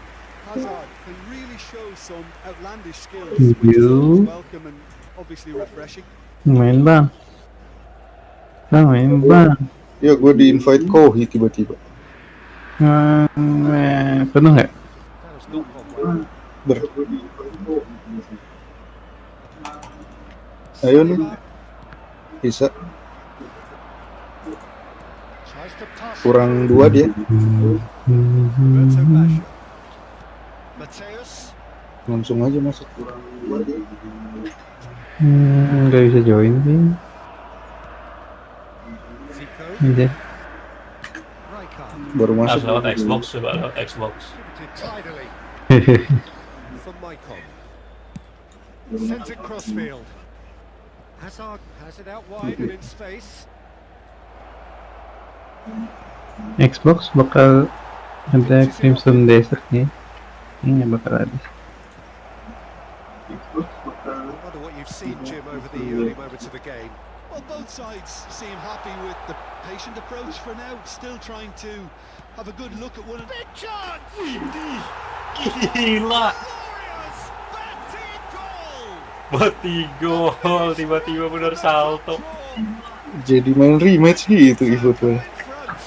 Hazard can really show some outlandish skills, which is always welcome and obviously refreshing. Main bang. Bang main bang. Ya gue di invite Kohi tiba-tiba. Penuh nggak? That has not gone well. Ayo nih, bisa. Tries to pass it Kurang through. 2 dia. Roberto Baggio. Mateus. Langsung aja masuk. Nggak bisa join sih. Zico. Aja. Rijkaard. Baru Harus masuk. lewat Xbox coba lewat Xbox. Distributed tidily from Maicon. Sends it crossfield. Hazard has it out wide and in space. Xbox bakal ada Crimson Desert nih. Ini nggak bakal ada. I wonder what you've seen, Jim, over the early moments of the game. Well, both sides seem happy with the patient approach for now, still trying to have a good look at one another. Big chance! Gila. Glorious! Batty goal! Bati gol tiba-tiba bener salto. Jadi main rematch gitu efootball. In front.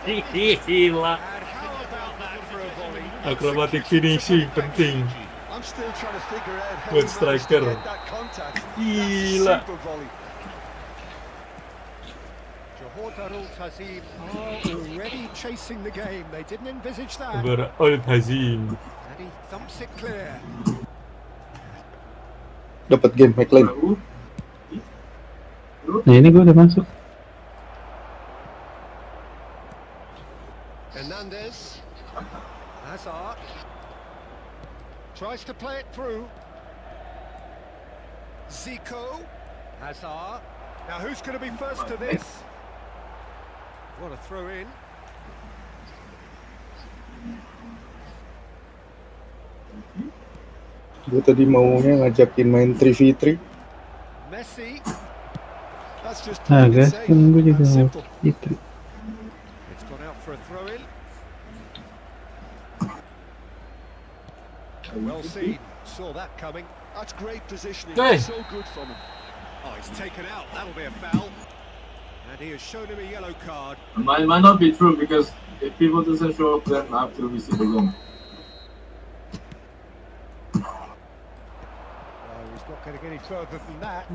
Gila. And how about that for a volley? Acrobatic finishing penting. I'm still trying to figure out how Good to manage to striker. get that contact. Gila. That's a super volley. Johor Darul Tazim are already chasing the game. They didn't envisage that. Berol Hazim. And he thumps it clear. Dapat game McLean. Nah ini gue udah masuk. Hernandez. Hazard. Tries to play it through. Zico. Hazard. Now who's going to be first to this? What a throw in. Gue tadi maunya ngajakin main 3v3. Messi. That's just Ah playing it guys, safe. kan gue juga That's mau simple. itu. It's gone out for a throw in. Well seen. Saw that coming. That's great positioning. Hey. So good from him. Oh, he's taken out. That'll be a foul. And he has shown him a yellow card. Might not be true because if people doesn't show up then after we see the game. Oh, he's not getting any further than that.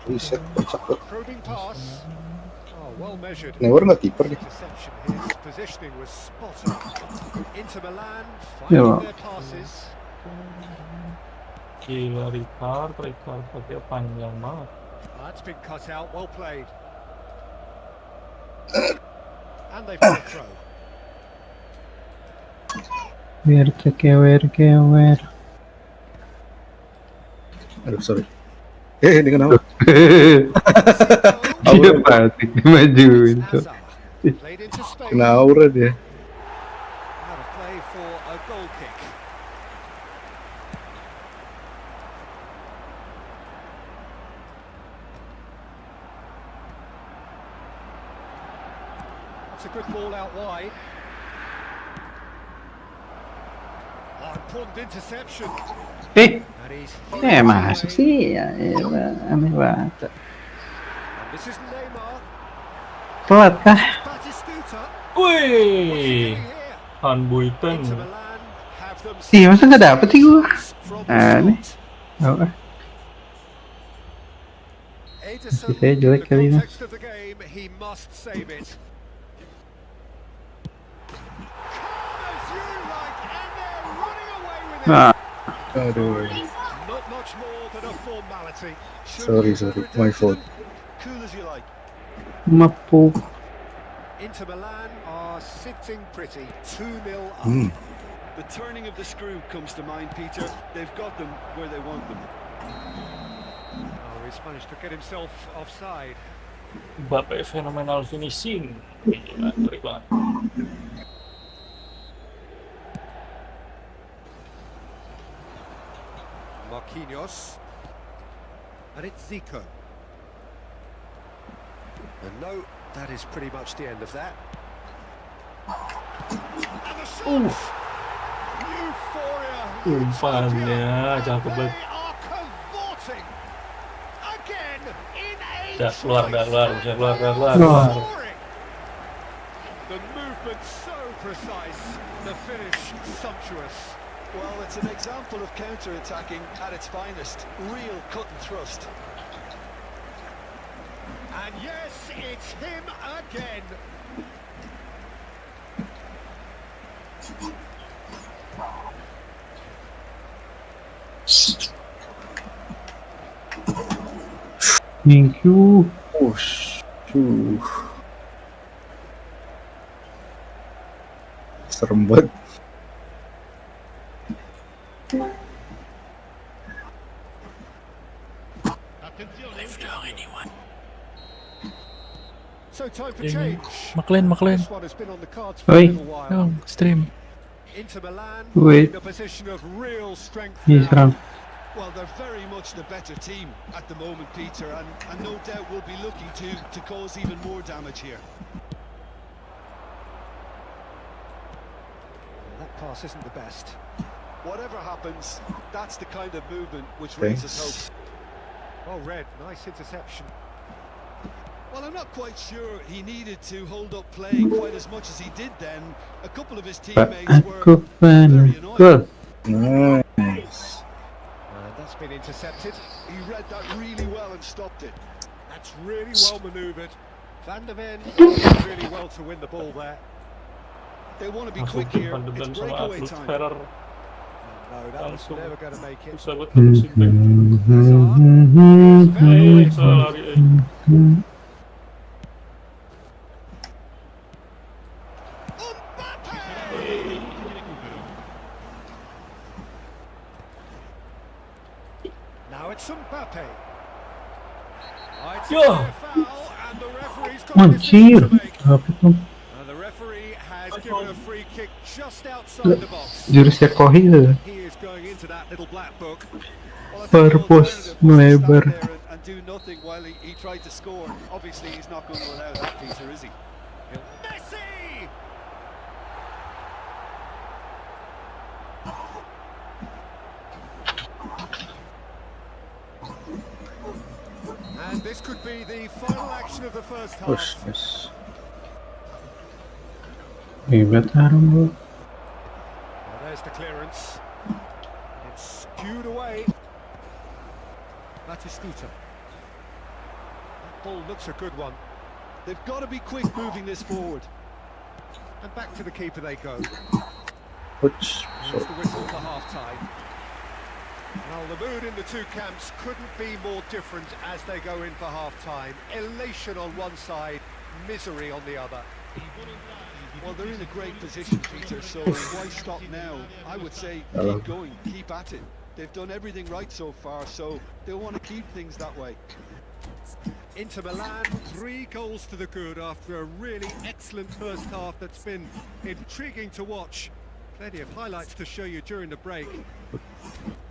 Reset, kocak banget. Probing pass. Oh, well measured. Neuer nggak kiper deh. Interception. His positioning was spot on. Inter Milan Yeah. finding their passes. Gila Ricard pakai panjang banget. That's been cut out. Well played. And they've got a throw. Kewer. Aduh, sorry. Dengan apa? Dia pasti majuin tuh. Hazard. Played into space. Kena aura dia. Out of play for a goal kick. That's a good ball out wide. Oh, important interception. Eh, And he's hit masuk away. sih ya, elah, aneh banget. And this is Neymar. Telat kah? This is Batistuta. What's he Wih, doing here? Han Inter Buiten. Milan have Iya, masa nggak themselves dapet a sih gua? chance from the Aneh. spot. Oh, Ederson, saya in jelek the kali ini. context of the game, he must save it. Calm as you like, and they're running away with it. Nah, Aduh, Not much more than a formality. sorry, my fault. Cool as you like. mapu. Inter Milan are sitting pretty, 2-0 up. The turning of the screw comes to mind, Peter. They've got them where they want them. Oh, he's managed to get himself offside. Mbappe fenomenal finishing. Gila, ngeri banget. Marquinhos. And it's Zico. And no, that is pretty much the end of that. And the shot! Euphoria! Umpannya cakep They banget. are cavorting! Again, in a Dah keluar, dah keluar, bisa keluar, keluar. Soaring. The movement so precise, the finish sumptuous. Well, it's an example of counter-attacking at its finest. Real cut and thrust. And yes, it's him again. Thank you. Ush, serem banget. So time for change. McLean. This one has been on the cards for a Oi. little while. No, stream. Inter Milan Wait. in a position of real strength Iya, now. serang. Well, they're very much the better team at the moment, Peter, and no doubt will be looking to cause even more damage here. That pass isn't the best. Whatever happens, that's the kind of movement which Okay. raises hope. Oh, Red, nice interception. Well, I'm not quite sure he needed to hold up playing quite as much as he did then. A couple of his teammates were Aku very penukul. annoying. Nice. And that's been intercepted. He read that really well and stopped it. That's really well manoeuvred. Van der Ven did really well to win the ball there. They want to be Langsung quick tim here. Van de It's Ven sama breakaway Atlet time. Ferrer. No, that was Langsung never going to make it. bisa buat terusin back. Salah lari. Now it's Mbappe. It's Yo. a clear foul, and the referee's got a decision Anjir, to make. apa tuh? And the referee has given a free kick just outside the box. Jurusnya Kohi tuh. He is going into that little black book. Well, I think the Purpose alternative was to stand melebar. there and do nothing while he tried to score. Obviously, he's not going to allow that, Peter, is he? Messi! And this could be the final action of the first half. Ush, yes. Ribet harum bro. Well, there's the clearance. It's spewed away. Batistuta. That ball looks a good one. They've got to be quick moving this forward. And back to the keeper they go. Uch, There's the whistle for half-time. Well, the mood in the two camps couldn't be more different as they go in for half-time. Elation on one side, misery on the other. Well, they're in a great position, Peter, so why stop now? I would say keep going, keep at it. They've done everything right so far, so they want to keep things that way. Inter Milan, 3 goals to the good after a really excellent first half that's been intriguing to watch. Plenty of highlights to show you during the break.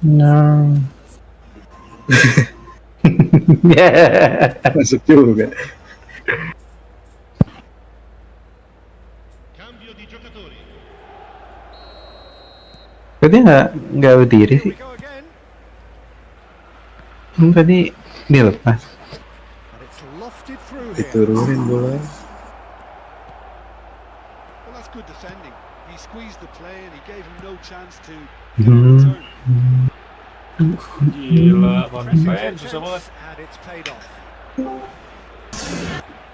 No. masuk juga. Kok dia nggak berdiri Here sih? we go again. Tadi dia lepas. And it's lofted through here. Diturunin bola. Well, that's good defending. He squeezed the play and he gave him no chance to get a return. Gila, Pressing's konven susah banget. intense and it's paid off.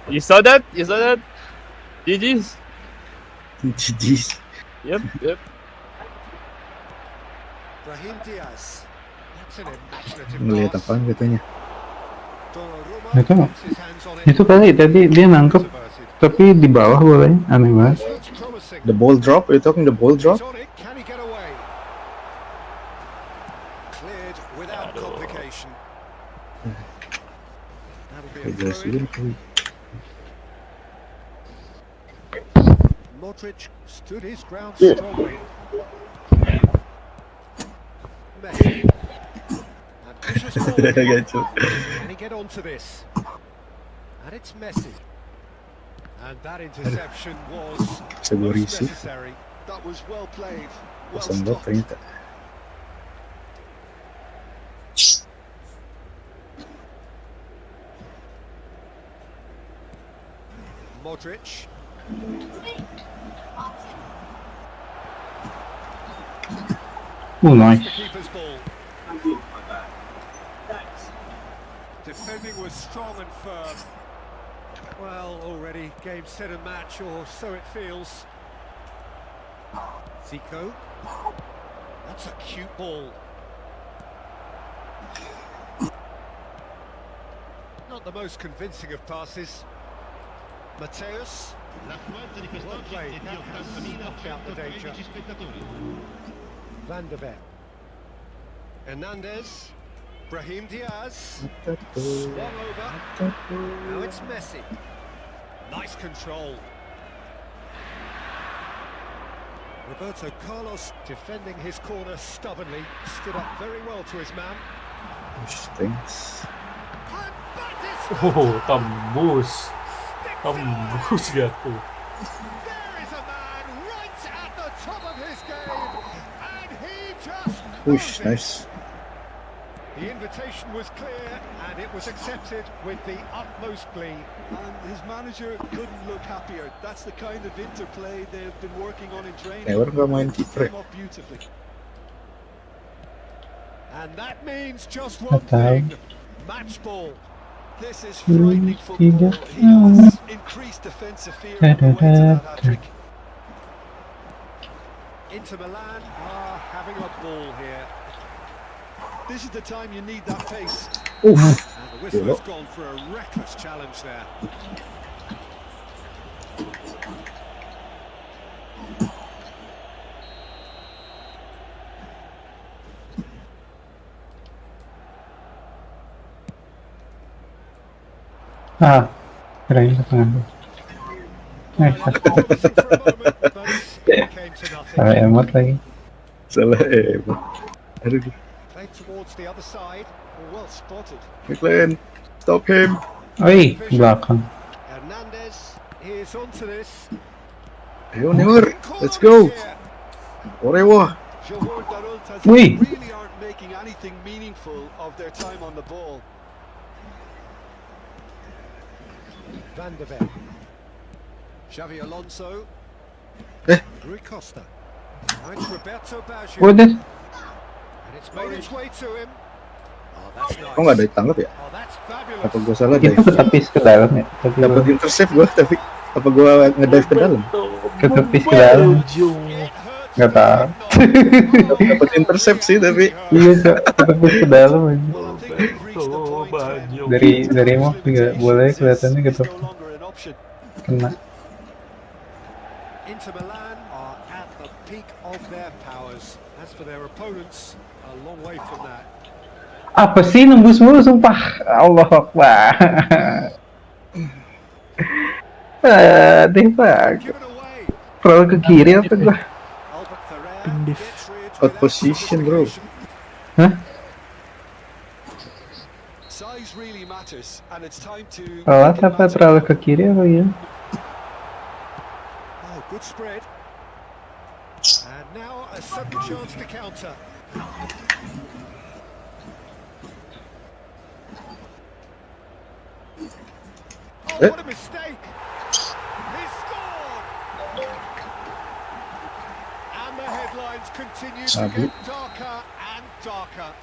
You saw that? You saw that? GG's. GG's. Yep. Brahim Diaz. That's an imaginative Ngeliat pass. apaan katanya? Donnarumma Nggak tahu. gets his hands on it. Itu kali tadi dia nangkep Subverted. tapi di bawah bolanya, aneh banget. This looks promising. The ball drop? Are you talking the ball He's drop? on it. Can he get away? Cleared without complication. That'll be a throw Jelasin in. kali. Modric stood his ground strongly. Messi. Ambitious ball. Gacu. Can he get onto this? And it's Messi. And that interception was Bisa gue most receive. necessary. That was well played. Well Pasang bot stopped. ternyata. Modric. Oh, The nice. keeper's ball. Defending was strong and firm. Well, already game, set and match, or so it feels. Zico. That's a cute ball. Not the most convincing of passes. Mateus. Well played. That has knocked out the danger. Van der Beek. Hernandez. Brahim Diaz. Swung over. Now it's Messi. Nice control. Roberto Carlos defending his corner stubbornly. Stood up very well to his man. Thanks. And that is Oh, tembus. Tembus gitu. There is a man right at the top of his game, and he just Push, knows it. nice. The invitation was clear, and it was accepted with the utmost glee. And his manager couldn't look happier. That's the kind of interplay they've been working on in training. Never nggak main kiper. Came off beautifully. And that means just one Okay. thing. Match ball. This is frightening football. He has increased defensive fear on the way to that hat-trick. Inter Milan are having a ball here. This is the time you need that pace. And the whistle has gone for a reckless challenge there. Ah, kirain ke tengah. Nice. Promising for a moment, but it came to nothing. Salah emot lagi. Salah Aduh, Played towards the other side. Well spotted. McLean, stop him. Oi, belakang. Hernandez is onto this. Ayo Neymar, let's go. Orewa. Johor Darul Oui. really aren't making anything meaningful of their time on the ball. Van der Beek. Xavi Alonso. Rui Costa. Now it's Roberto Baggio. Udah. And it's made its way to him. Oh, that's nice. Kok nggak ada ditangkap ya? Oh, that's Apa fabulous. gue salah Itu dive? ketepis ke dalam ya. Tapi Dapat intercept gue, tapi apa gue ngedive ke dalam? ketepis ke dalam. It hurts Nggak me tahu. not. Dapat intercept sih, tapi Iya, Cok. Ketepis ke dalam aja. Well, I think we've reached the point when Dari map juga boleh kelihatannya is ketepis. no longer an option. Kena. Inter Milan are at the peak of their powers. As for their opponents, a long way from that. Apa sih nembus mulu sumpah. Allah Akbar. Aduh pak. Given away. Perlu ke kiri atau gua? Albert Ferrer gets rid Out without position, bro. complication. Hah? Size really matters, and it's time to. Alat apa terlalu ke kiri apa ya? Oh, good spread. And now a A sudden chance to counter. Oh, what a mistake! He scored! And the headlines continue to get darker and darker.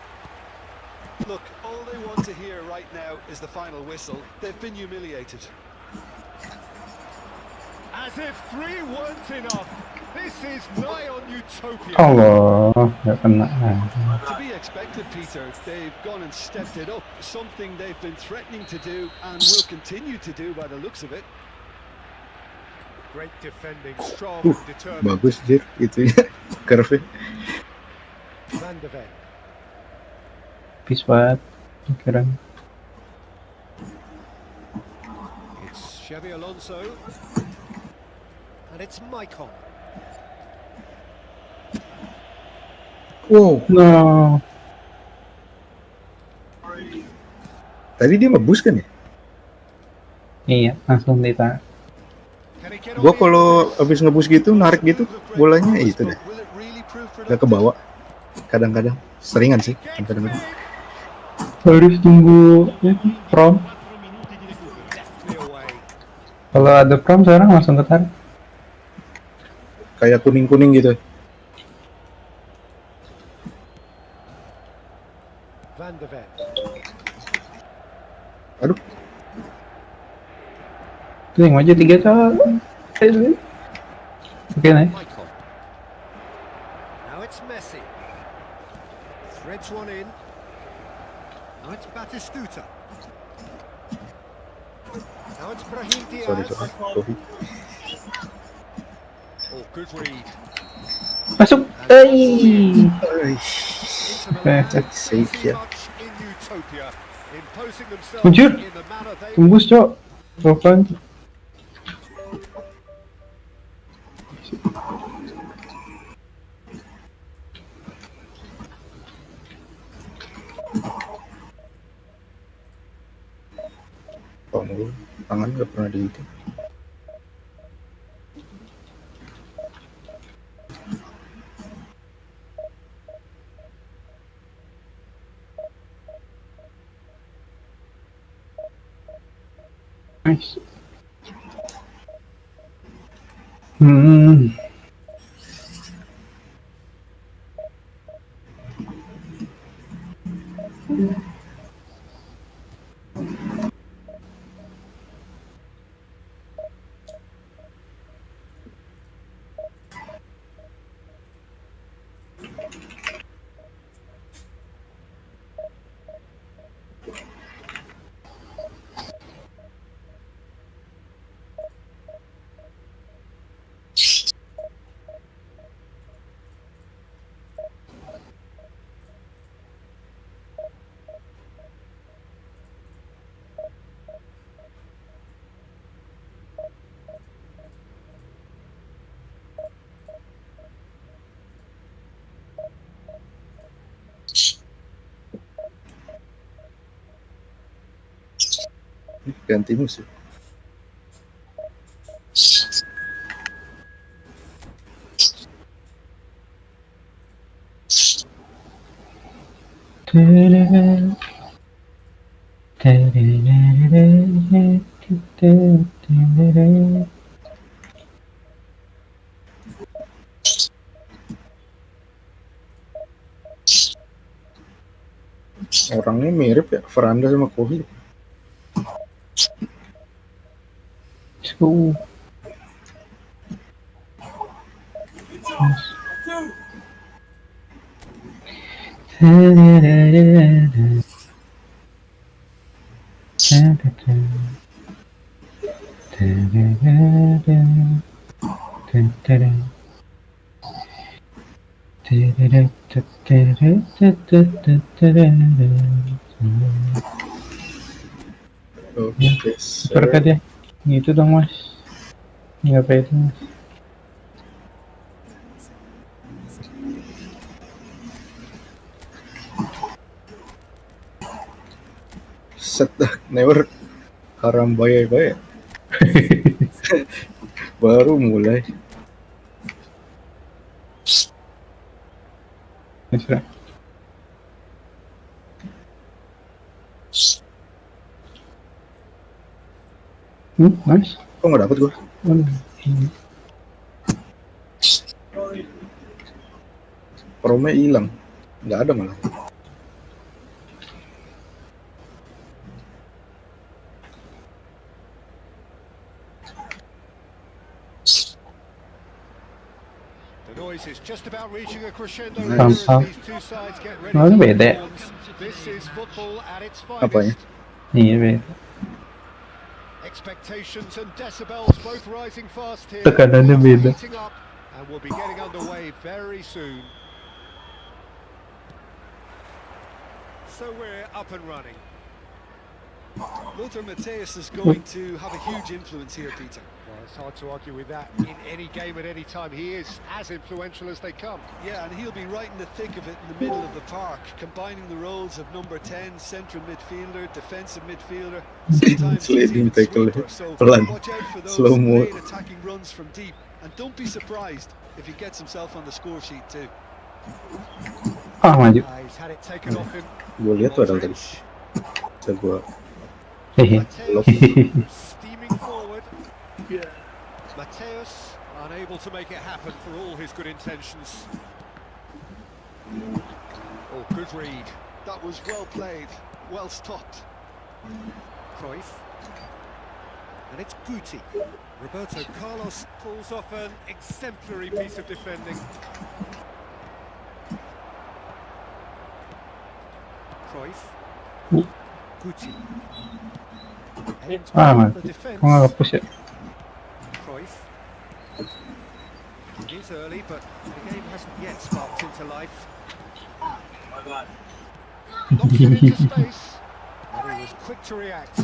Look, all they want to hear right now is the final whistle. They've been humiliated. As if 3 weren't enough. This is nigh on utopia. Allah, nggak kena. To be expected, Peter. They've gone and stepped it up. Something they've been threatening to do and will continue to do by the looks of it. Great defending, strong and determined. Bagus Jir, itu ya. Curve. Van de Ven. Peace banget. Keren. It's Xabi Alonso. And it's Maicon. Wow, No. tadi dia ngebus kan ya? Iya, langsung ditahan. Can he get Gua on kalau the- habis ngebus gitu, narik gitu, bolanya itu dah. Will it really prove Gak ke bawah. Kadang-kadang, seringan sih, Gets kadang-kadang. big. Harus tunggu ya, prom. Deftly away. Kalau ada prom sekarang langsung ketarik. Kayak kuning-kuning gitu. Van de Ven. Aduh, Tuh yang maju 3 cowok. Oke, nice. Maicon. Now it's Messi. Threads one in. Now it's Batistuta. Now it's Brahim sorry. Diaz. Sorry. Oh, good read. Masuk. Inter Milan Safe, pretty yeah. much in utopia, imposing themselves Anjir. in the manner they Tembus, Cok. Kapan? Tangan gak pernah di itu. Nice. Hmm. Ganti musuh. Orangnya mirip ya, Veranda sama Kohi. Let's go. Oke, Superkat ya. Gitu dong, Mas. Nggak apa itu, Mas. set dah, never haram bayar. Baru mulai. Mesra. Nice. Kok nggak dapet gua? Promnya hilang, nggak ada malah. The noise is just about reaching a crescendo Nice. here as Somehow. these two sides get ready Oh, to ini lock beda. horns. This is football at its Apanya? finest. Iya beda. Expectations and decibels both rising fast here. Tekanannya Things are beda. heating up and we'll be getting underway very soon. So we're up and running. Lothar Matthäus is going to have a huge influence here, Peter. Well, it's hard to argue with that. In any game at any time, he is as influential as they come. Yeah, and he'll be right in the thick of it in the middle of the park, combining the roles of number 10, central midfielder, defensive midfielder, sometimes he's Sliding even tackle. sweeper. So Pelan. watch out for those Slow-mo. great attacking runs from deep, and don't be surprised if he gets himself on the score sheet too. Ah, maju. He's had it taken off him. Gue lihat tuh ada tadi. Modric. Bisa gue Hehe. Matthäus steaming forward. Matthäus unable to make it happen for all his good intentions. Oh, good read. That was well played, well stopped. Cruyff. And it's Guti. Roberto Carlos pulls off an exemplary piece of defending. Cruyff. Guti. Ah, mati. The defense. Kok nggak ke-push ya? Cruyff. It is early, but the game hasn't yet sparked into life. Knocks it into space. And he was quick to react.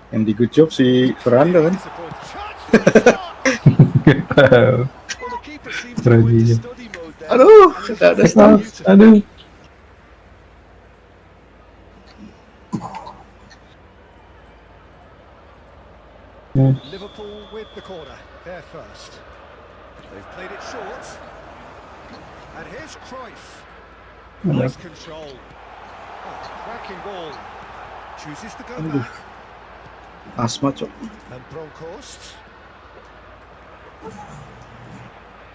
yang di good job si Fernando kan. Chance for the shot! Tahu. Well, the keeper seems to go into Strategi. study mode there. Aduh, and he's nggak ada used it stop. beautifully. Aduh. Yes. Liverpool with the corner. They're first. They've played it short. And here's Cruyff. Nice control. Oh, cracking ball. Chooses to go Aduh. back. Asma cok. And Bronkhorst.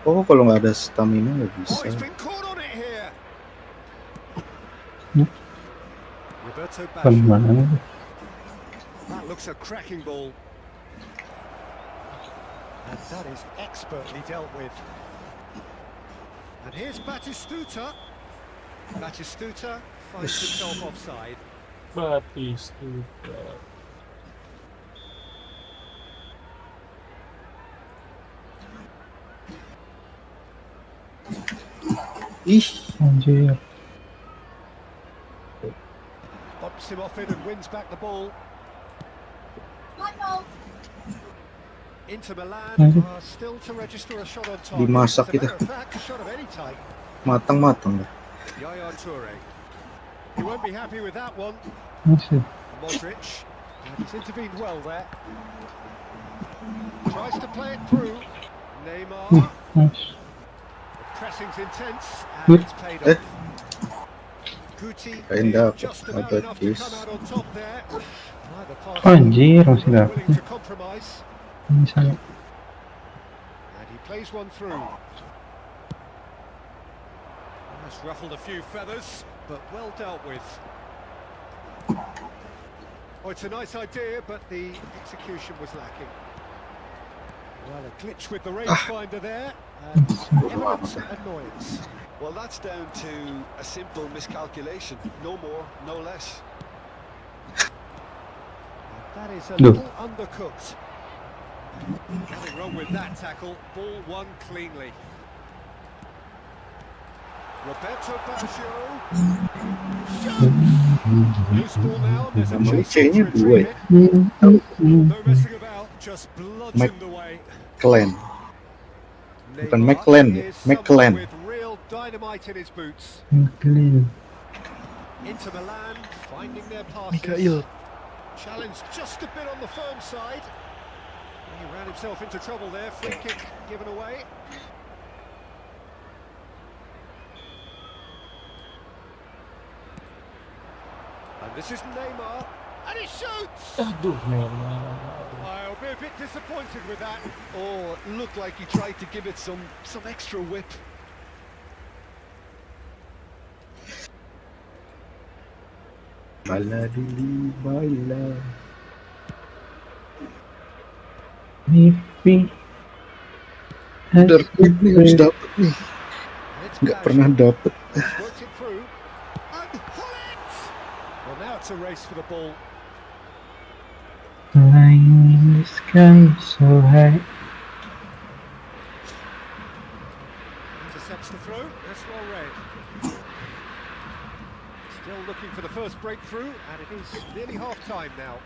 Oh, kalau nggak ada stamina nggak Oh, bisa. he's been caught on it here. Hmm. Roberto Kan Baggio. mana nih? That looks a cracking ball. And that is expertly dealt with. And here's Batistuta. Batistuta finds himself offside. Batistuta. Ih, Anjir. Bumps him off it and wins back the ball. Inter Milan are still to register a shot on target. Dimasak As a kita. matter of fact, a shot of any type. matang-matang dah. Yaya Toure. He won't be happy with that one. Masih. Modric. And he's intervened well there. Tries to play it through. Neymar. Nice. The pressing's intense and it's paid off. Guti End up. just How about about enough to this? come out on top there. Neither party Anjir, masih willing dapat. to compromise. Ini saya. And he plays one through. That's ruffled a few feathers, but well dealt with. Oh, it's a nice idea, but the execution was lacking. Well, a glitch with the rangefinder there, and evidence of annoyance. Well, that's down to a simple miscalculation. No more, no less. That is a No. little undercooked. Nothing wrong with that tackle. Ball won cleanly. Roberto Baggio. Loose ball now. There's a Namanya chase C-nya to dua retrieve ya. it. No messing about, just bludgeoned away. McLean. Bukan Neymar McLean ya, is someone McLean. with real dynamite in his boots. Clean. Inter Milan finding their passes. Challenge just a bit on the firm side. He ran himself into trouble there. Free kick given away. This is Neymar, and he shoots! Aduh, Neymar. I'll be a bit disappointed with that. Oh, looked like he tried to give it some extra whip. Bala dulu, bala. Mimpi. Darkwing nih harus dapet nih. It's Nggak pernah dapet. worked it through. And Hullet! Well, now it's a race for the ball. Flying in the sky so high. Intercepts the throw. That's well read. Still looking for the first breakthrough, and it is nearly half-time now.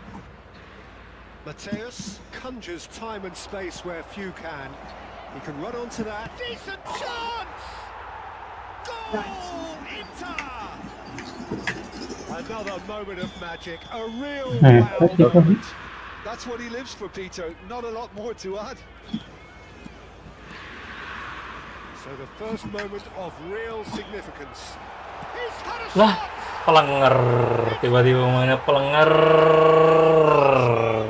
Mateus conjures time and space where few can. He can run onto that. Decent chance! Goal! Inter! Another moment of magic. A real wow moment. That's what he lives for, Peter. Not a lot more to add. So the first moment of real significance. He's had a Lah, shot! pelenger. Tiba-tiba mainnya pelenger.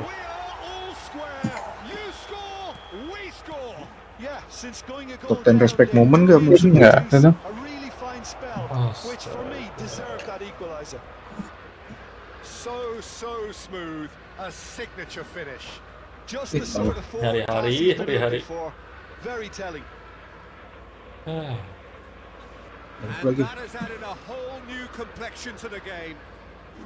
We are all square. You score, we score. Yeah, since going a goal Top 10 down, respect they've moment nggak produced musuhnya? Nggak, ada. a really fine spell, which for me deserved that equalizer. So smooth. A signature finish. Just the sort of forward pass Hari-hari, he's been hari-hari. looking for. Very telling. Ah. And that has added a whole new complexion to the game.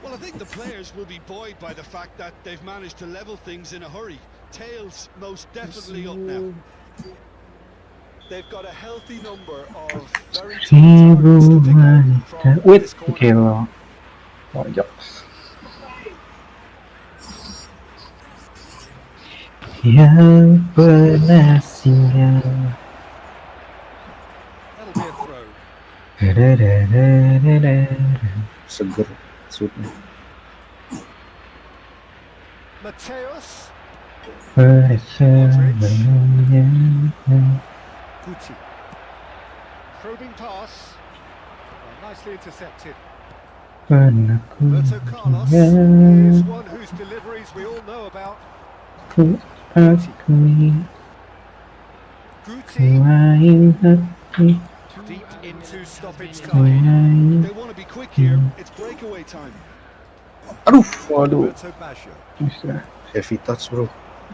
Well, I think the players will be buoyed by the fact that they've managed to level things in a hurry. Tails most definitely up now. They've got a healthy number of very tough targets to pick out from With this corner. kilo. Pojok. Yang pernah singgah. That'll be a throw. Seger shootnya. Mateus. Guti. Probing pass. Well, nicely intercepted. Pernah ku Roberto Carlos singgah. is one whose deliveries we all know about. Ku akui Guti lain hati. deep into stoppage time. They want to be quick here. It's breakaway time. Aduh, waduh. Roberto Baggio. Heavy touch bro.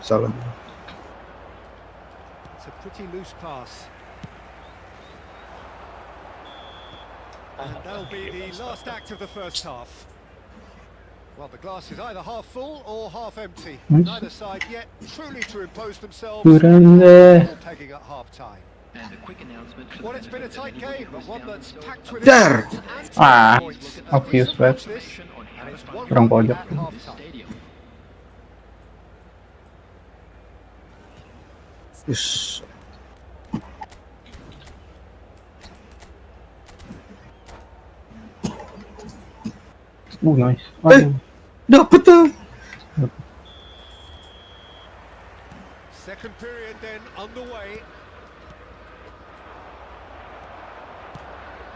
Salah. It's a pretty loose pass. And that'll be the last act of the first half. Well, the glass is either half full or half empty. Neither side yet truly to impose themselves. Pegging at half-time. And a quick announcement. Well, it's been a tight game, but one that's packed with Dar! emotions and Ah, points. obvious Watch banget. this, and it's 1-1 Kurang pojok. at half-time. Yes. Nice. Aduh. Dapet tuh. Second period then underway.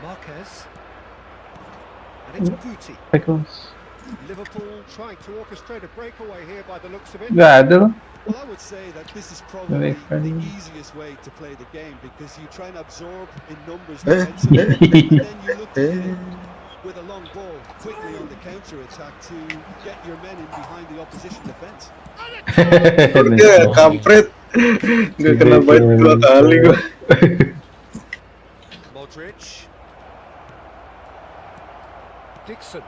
Marquez. And it's Guti. Pickles. Liverpool trying to orchestrate a breakaway here by the looks of it. Nggak ada loh. Well, I would say that this is probably the funny. easiest way to play the game because you try and absorb in numbers Eh. defensively, and then you look to hit it with a long ball quickly on the counter attack to get your men in behind the opposition defense. Ya, kampret. Nggak kena bait 2 kali gua. Modric. Dixon.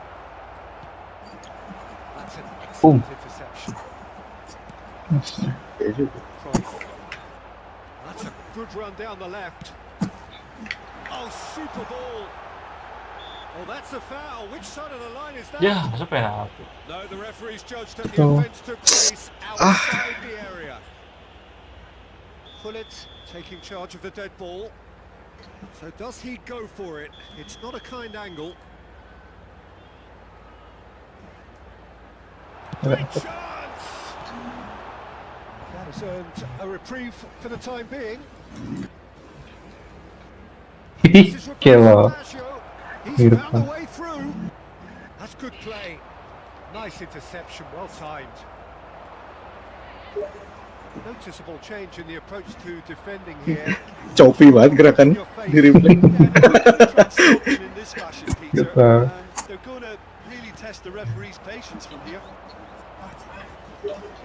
That's an Boom. excellent interception. Ya juga. Cruyff. That's a good run down the left. Oh, super ball. Oh, that's a foul. Which side of the line is that? Ya, masa penalti. No, the referee's judged that the Oh. offence took place outside the area. Hullet taking charge of the dead ball. So does he go for it? It's not a kind angle. Great chance! That has earned a reprieve for the time being. This is Roberto Kilo. Baggio. He's Beautiful. found a way through. That's good play. Nice interception, well timed. Noticeable change in the approach to defending here. Choppy banget gerakan di replay. In this fashion, Peter, Goodbye. and they're going to really test the referee's patience from here.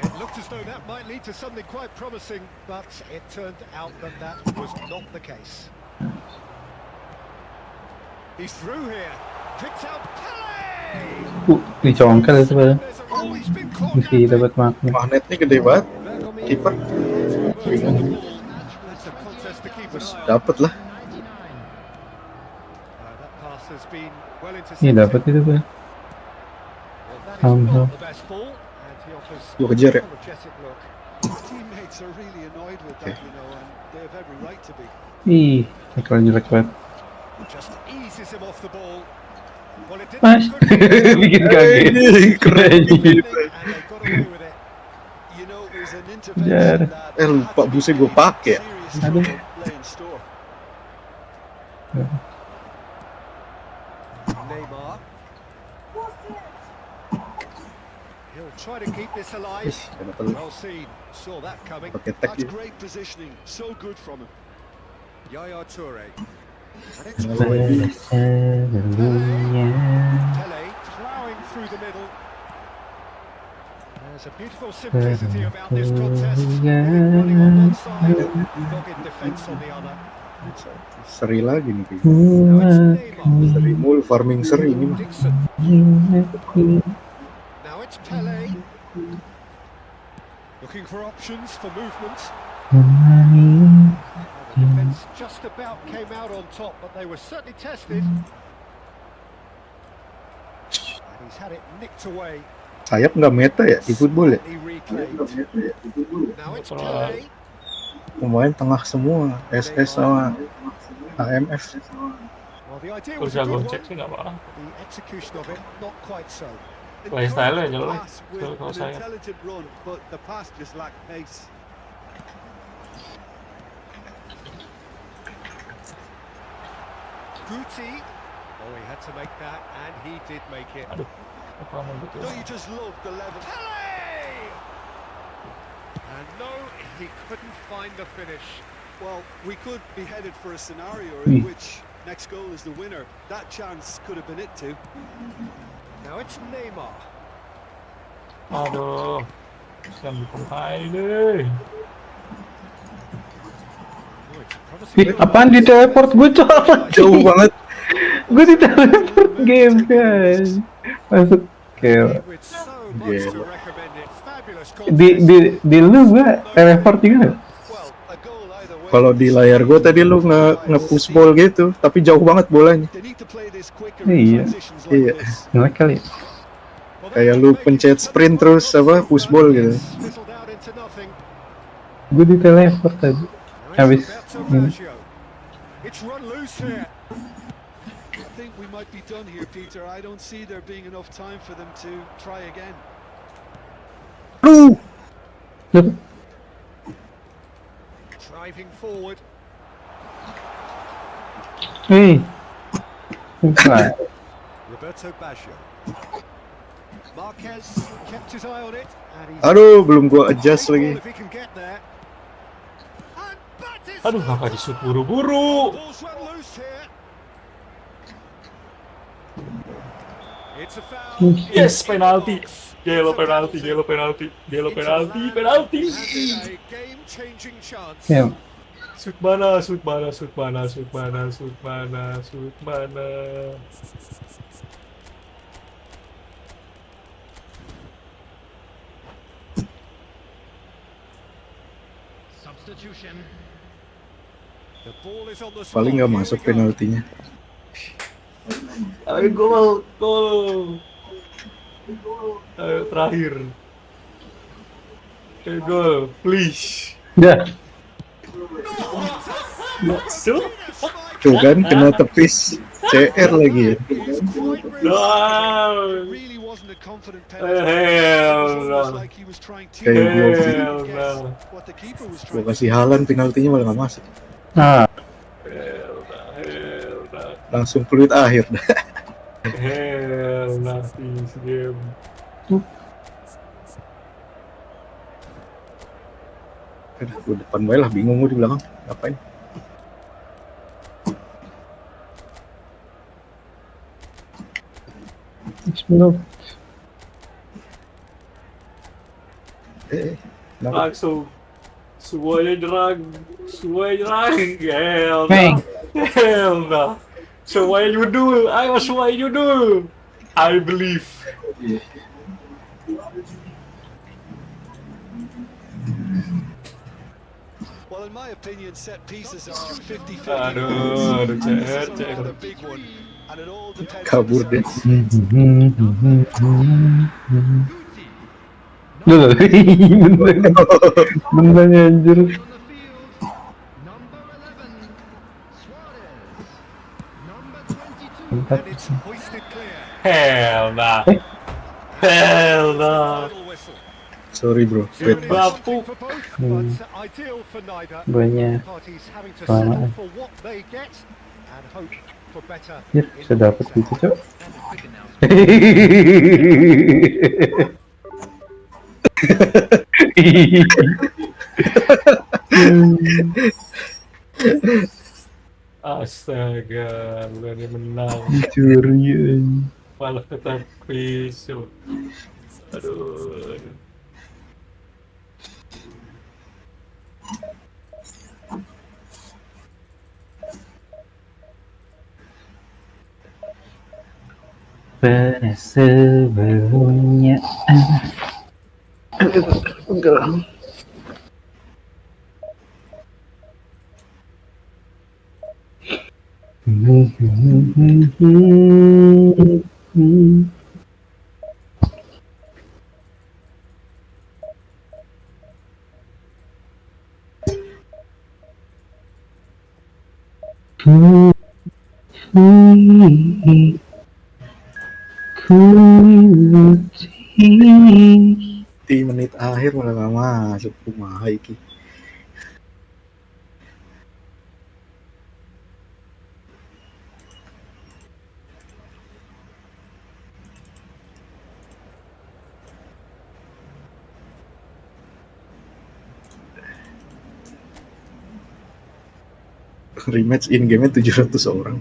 It looked as though that might lead to something quite promising, but it turned out that that was not the case. He's through here. Picked out Pele! Dicongkel itu Bang. Oh, he's been caught Masih napping. dapat makna. Magnetnya gede banget. Kiper That's a contest to keep an eye on. dapat lah. That pass has been well Iya intercepted. dapat itu Bang. Well, that is Alhamdulillah. not the best ball, and he offers Gua kejar ya. an apologetic look. Teammates are really annoyed with that, you know, and they have every right to be. Ih, tackle jelek banget. Just eases him off the ball. Well, it didn't Mas, bikin kaget. Keren gitu. and they got away with it. You know, it was an Jar. intervention that Lupa busnya gue pakai ya. serious Aduh. trouble lay in store. Neymar. He'll try to keep this alive. Ih, kenapa lu Well seen. Saw that coming. pakai tag That's gitu? great positioning, so good from him. Yaya Toure. And it's Kenapa Pele lagi? Seluruhnya. ploughing through the middle. There's a beautiful simplicity about this contest. Running on one side, dogged defence on the other. Seri lagi nih kayaknya. Now it's Neymar. Seri mulu, farming seri ini. Dixon. Now it's Pele. Looking for options for movement. The defence just about came out on top, but they were certainly tested. And he's had it nicked away. Sayap nggak meta ya di football ya? Slightly reclaimed. Now it's Pele. Pemain tengah semua, SS sama AMF. Well, the idea Terus was a jago good cek one. sih nggak apa-apa. The execution of it, not quite so. Playstyle-nya Encouraging jelek. pass with Kalau an saya. intelligent run, but the pass just lacked pace. Guti. Oh, he had to make that, and he did make it. Aduh, apa mau betul? Don't you just love the level? Pele! And no, he couldn't find the finish. Well, we could be headed for a scenario Hmm. in which next goal is the winner. That chance could have been it too. Now it's Neymar. Aduh, yang bikin hai deh. Oh, it's a promising little Apaan di teleport gue coba Jauh banget. gue di teleport game guys. Masuk kill. with so much Yeah. to recommend it. Fabulous Di lu gue teleport juga. Well, a goal either way. Kalau di layar gue tadi lu nge-push ball gitu, tapi jauh banget bolanya. They need to play this quicker Iya. in transitions like Iya. this. Ngelek kali. Kayak lu pencet sprint terus apa push ball gitu. Fizzled out into nothing. Gue di teleport tadi. Now Habis it's Roberto ini. Baggio. It's run loose here. I think we might be done here, Peter. I don't see there being enough time for them to try again. Aduh, Driving forward. Hei. Bukan. Roberto Baggio. Marquez kept his eye on it. And he's aduh belum gua adjust lagi. if he can get there. And that is Aduh, kakak di-shoot buru-buru. Ball's run loose here. It's a foul. Yes, penalti. Yellow penalti, yellow penalti, yellow penalti, penalti. And a game-changing chance. Ya. Shoot mana, shoot mana, shoot mana, shoot mana, shoot mana, shoot mana. Substitution. The ball is on the spot. Paling nggak Here masuk we go. penaltinya. Ayo gol, gol. Ayo terakhir. Ayo gol, please. Ya. Tuh, Tuh kan kena tepis CR lagi ya. He's quite ready. down. Really wasn't a confident penalty. Hell It was almost no. like he was trying to Kayak gua sih. Hell guess no. what the keeper was Gua trying to kasih Halan penaltinya malah nggak masuk. Nah, Hell no, hell no. Langsung peluit akhir dah. Hell, nasty game. Aduh, depan bae lah, bingung gue di belakang. Ngapain? Explode. Kenapa? Langsung semuanya nyerang. Hell Bang. no. Hell no. So why you do? I was why you do. I believe. Well, in my opinion, set pieces are 50-50 Aduh, balls, and this is a Cek. rather big one, and it all depends on the Kabur deh. size. Loh, bentang anjir. On the field, number 11, Suarez. Number 22, And it's hoisted clear. Hell no. Hell no. Final whistle. Sorry bro, So wait it is pas. something for both, but ideal for neither. Banyak Parties having to kelamaan. settle for what they get and hope for better. Ya, bisa dapat gitu, Cok. and a quick announcement. Astaga, bukannya menang, Curi. malah tetap besok. Aduh. Pernah sebelumnya. Enggak. Di menit akhir malah gak masuk. Kumaha iki. Rematch in game-nya 700 orang.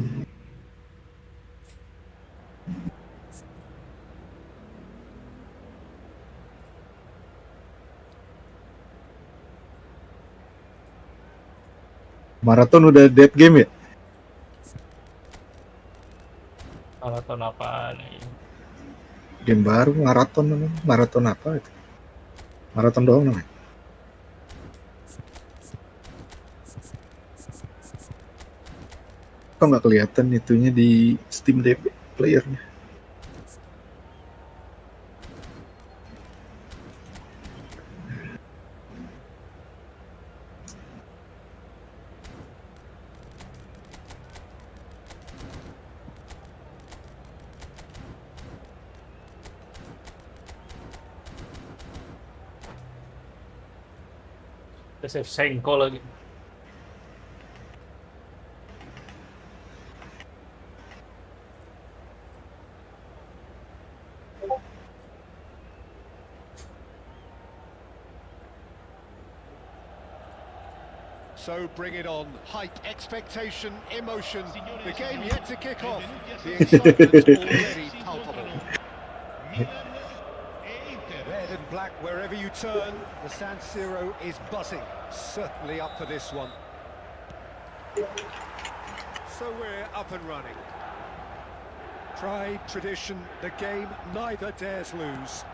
Maraton udah dead game ya? Maraton apaan nih? Game baru maraton namanya. Maraton apa itu? Maraton doang namanya. Kok nggak kelihatan itunya di Steam DB playernya? Save Senko lagi. So bring it on. Hype, expectation, emotion. The game yet to kick off. The excitement's already palpable. Red and black wherever you turn. The San Siro is buzzing. Certainly up for this one. So we're up and running. Pride, tradition, the game neither dares lose.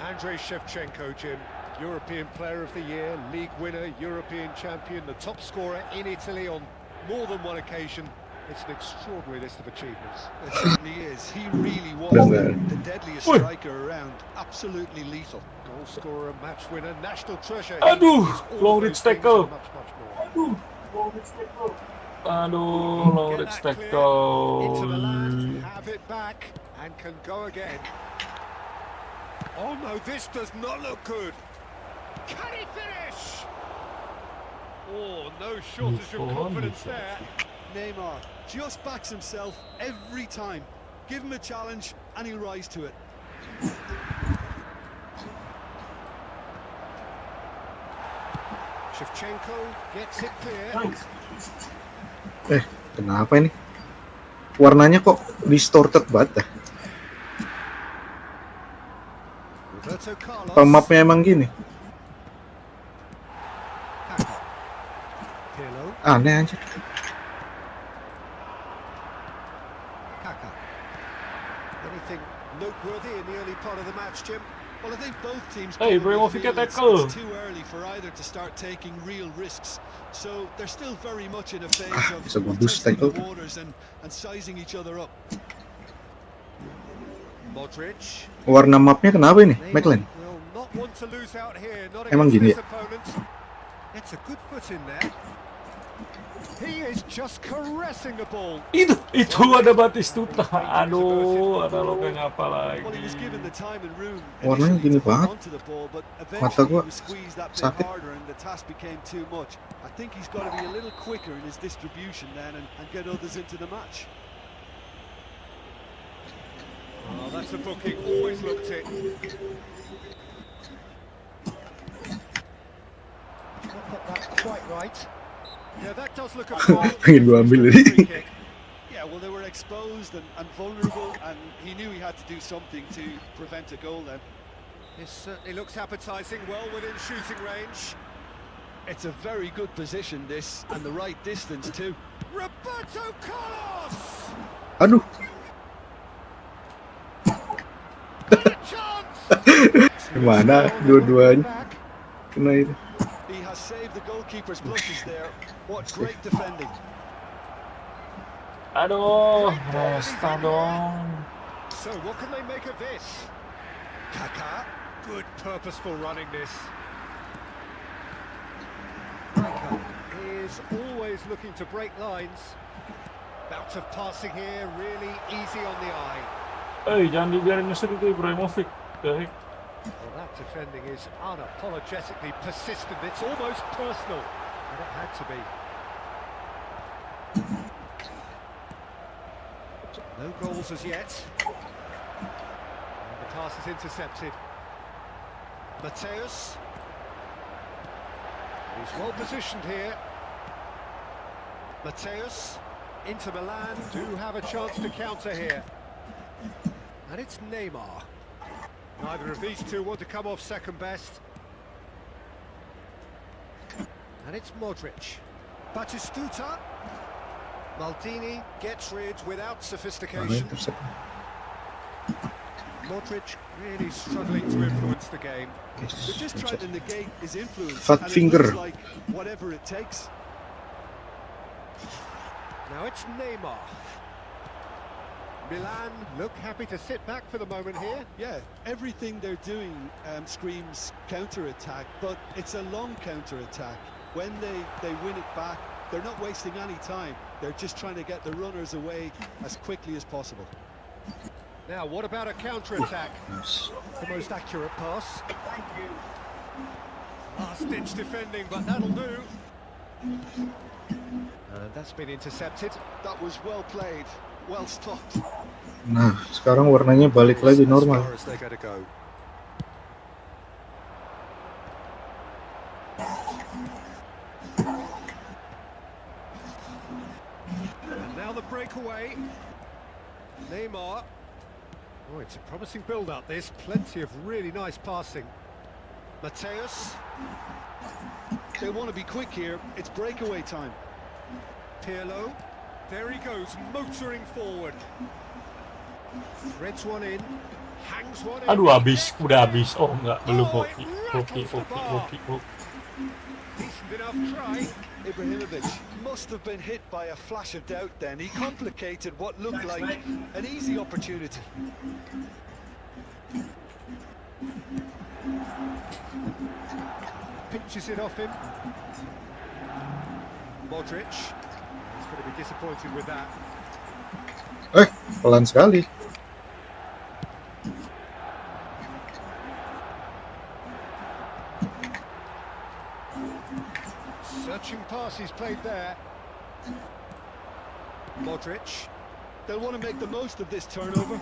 Andrei Shevchenko, Jim. European Player of the Year, League winner, European champion, the top scorer in Italy on more than one occasion. It's an extraordinary list of achievements. It certainly is. He really was the deadliest Oi. striker around. Absolutely lethal. Goal scorer, match winner, national treasure. Aduh, He's all long those reach things tackle. and much, much more. Aduh, long Get reach that clear, tackle. into the land, have it back, and can go again. Oh no, this does not look good. Can he finish? Oh, no shortage of confidence there. Neymar just backs himself every time. Give him a challenge and he'll rise to it. Shevchenko gets it clear. Kenapa ini? Warnanya kok distorted banget. Roberto Carlos. Apa mapnya emang gini? Kaka. Pirlo. Aneh anjir. Kaka. Anything noteworthy in the early part of the match, Jim? Well, I think both teams Hey, probably Ibrahimovic feel tackle. it's too early for either to start taking real risks. So they're still very much in a phase of bisa gudus testing the tackle. waters and sizing each other up. Modric. Warna mapnya kenapa ini? McLean. Will not want to lose out here, not Emang against gini this ya? opponent. It's a good foot in there. He is just caressing the ball. Itu ada Batistuta. Aduh, ada loganya apa lagi? Well, he was given the time and room Warnanya initially gini to hold banget. onto the ball, but Mata eventually gua he was squeezed that bit sakit. harder and the task became too much. I think he's got to be a little quicker in his distribution then and get others into the match. Oh, that's a booking, always looked it. Not got that quite right. Yeah, that does look a Pengen gua ambil ini. free kick. Yeah, well, they were exposed and vulnerable, and he knew he had to do something to prevent a goal then. This certainly looks appetising, well within shooting range. It's a very good position, this, and the right distance too. Roberto Carlos! Aduh. And a chance! Gimana dua-duanya kena itu. He has saved the goalkeeper's blushes there. What great defending. Aduh, Resta dong. So what can they make of this? Kaka, good purposeful running this. Kaka is always looking to break lines. Bout of passing here, really easy on the eye. Jangan dibiarin nyesel itu Ibrahimovic. Dari Well, that defending is unapologetically persistent. It's almost personal, and it had to be. No goals as yet. And the pass is intercepted. Mateus. He's well positioned here. Mateus. Inter Milan do have a chance to counter here. And it's Neymar. Neither of these two want to come off second best. And it's Modric. Batistuta. Maldini gets rid without sophistication. Modric really struggling to influence the game. They're just trying to negate his influence. Fat and finger. It looks like whatever it takes. Now it's Neymar. Milan look happy to sit back for the moment here. Yeah, everything they're doing screams counter-attack, but it's a long counter-attack. When they win it back, they're not wasting any time. They're just trying to get the runners away as quickly as possible. Now, what about a counter-attack? The most accurate pass. Last-ditch defending, but that'll do. And that's been intercepted. That was well played, well stopped. Nah, sekarang warnanya balik lagi normal. As far as they're going to go. And now the breakaway. Neymar. Oh, it's a promising build-up, this. Plenty of really nice passing. Mateus. They want to be quick here. It's breakaway time. Pirlo. There he goes, motoring forward. Threads one in. Hangs one in. Aduh, udah habis. Oh enggak, belum Oh, hoki. it Hoki. rattles the bar. Decent enough try. Ibrahimovic must have been hit by a flash of doubt then. He complicated what looked like an easy opportunity. Pinches it off him. Modric. He's going to be disappointed with that. Pelan sekali. Searching pass he's played there. Modric. They'll want to make the most of this turnover.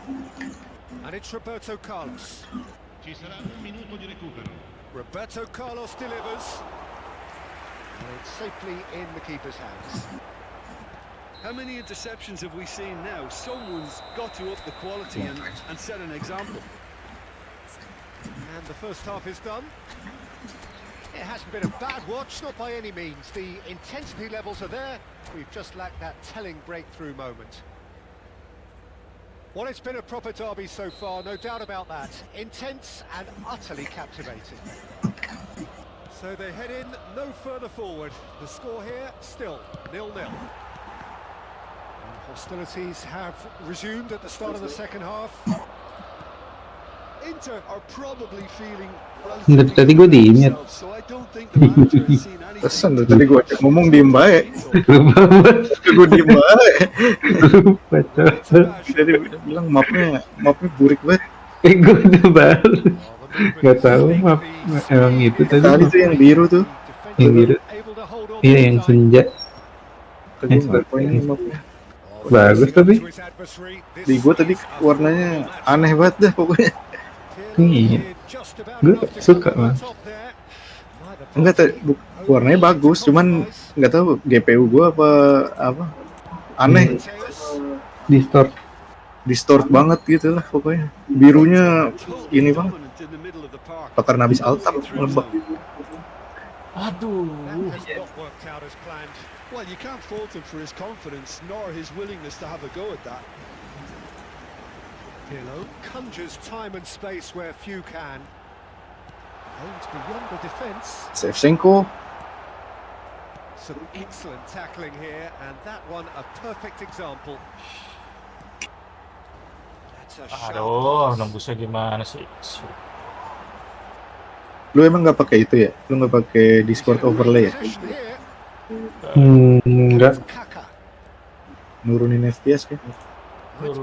And it's Roberto Carlos. Ci sarà un minuto di recupero. Roberto Carlos delivers. And it's safely in the keeper's hands. How many interceptions have we seen now? Someone's got to up the quality and set an example. And the first half is done. It hasn't been a bad watch, not by any means. The intensity levels are there. We've just lacked that telling breakthrough moment. Well, it's been a proper derby so far, no doubt about that. Intense and utterly captivating. So they head in no further forward. The score here, still 0-0. And hostilities have resumed at the start of the second half. Inter are probably feeling Dari tadi gue diem ya. so I don't think the manager has seen anything. Pesan tuh tadi gue ngomong diem baik. Lupa banget. Gue diem baik. Lupa coba. Jadi bilang mapnya burik banget. Gue udah baru. Gak tahu map emang itu tadi. Tadi tuh yang biru tuh. Yang biru. Iya yang senja. Tadi nggak poinnya mapnya. Bagus tapi. Di gue tadi warnanya aneh banget dah pokoknya. Iya. Gue suka lah. Enggak, warnanya bagus, cuman nggak tahu GPU gue apa aneh. Distort banget gitu lah pokoknya. Birunya ini bang, karena habis altar melembab. Aduh. Well, you can't fault him for his confidence nor his willingness to have a go at that. Pirlo conjures time and space where few can. Aims beyond the defence. Shevchenko. Some excellent tackling here, and that one a perfect example. That's a Aduh, nembusnya gimana sih? Lu emang nggak pakai itu ya? Lu nggak pakai Discord overlay ya? Enggak. Nurunin FPS kan? Well,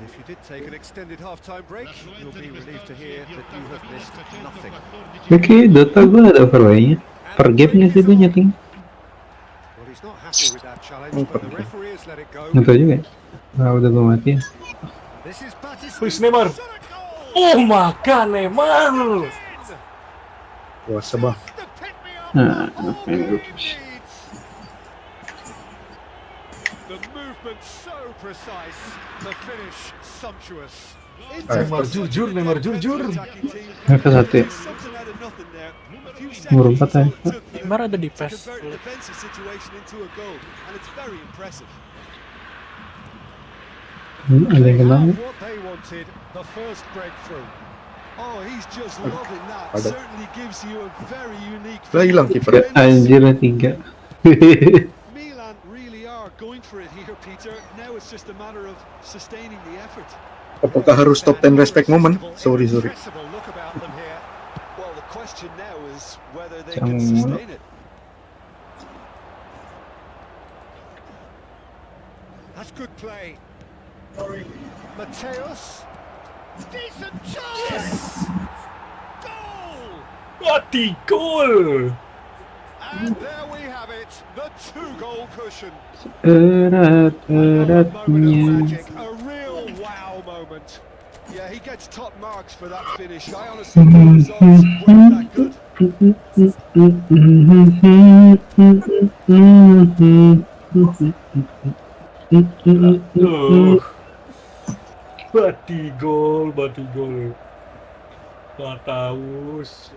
if you did take an extended half-time break, you'll be relieved to hear that you have missed nothing. Oke, Dota gue ada overlaynya. Per game nggak sih gue nyeting? Well, he's not happy with that challenge, but the referee has let it go. Nggak tahu juga. Nah, udah gue matiin. This is Please Neymar. Oh makan Neymar. Puasa bang. Nah, The movement so precise, the finish sumptuous. Neymar jujur. mereka satu ya. Nomor 4 ya. Neymar ada di PES. Ada yang kenal. What they wanted, the first breakthrough. Oh, he's just loving that. Ada. Certainly gives you a very unique. Lah hilang kiper. Anjir 3. Milan really are going for it here, Peter. Now it's just a matter of sustaining the effort. Apakah harus top 10 respect moment? Sorry. Impressive look about them here. Well, the question now is whether they can sustain it. That's good play. Mateus. Decent chance. Goal. Mati gol. And there we have it, the 2-goal cushion. Erat-eratnya. A real wow moment. Yeah, he gets top marks for that finish. I honestly thought the results weren't that good. Bati gol. Mataus.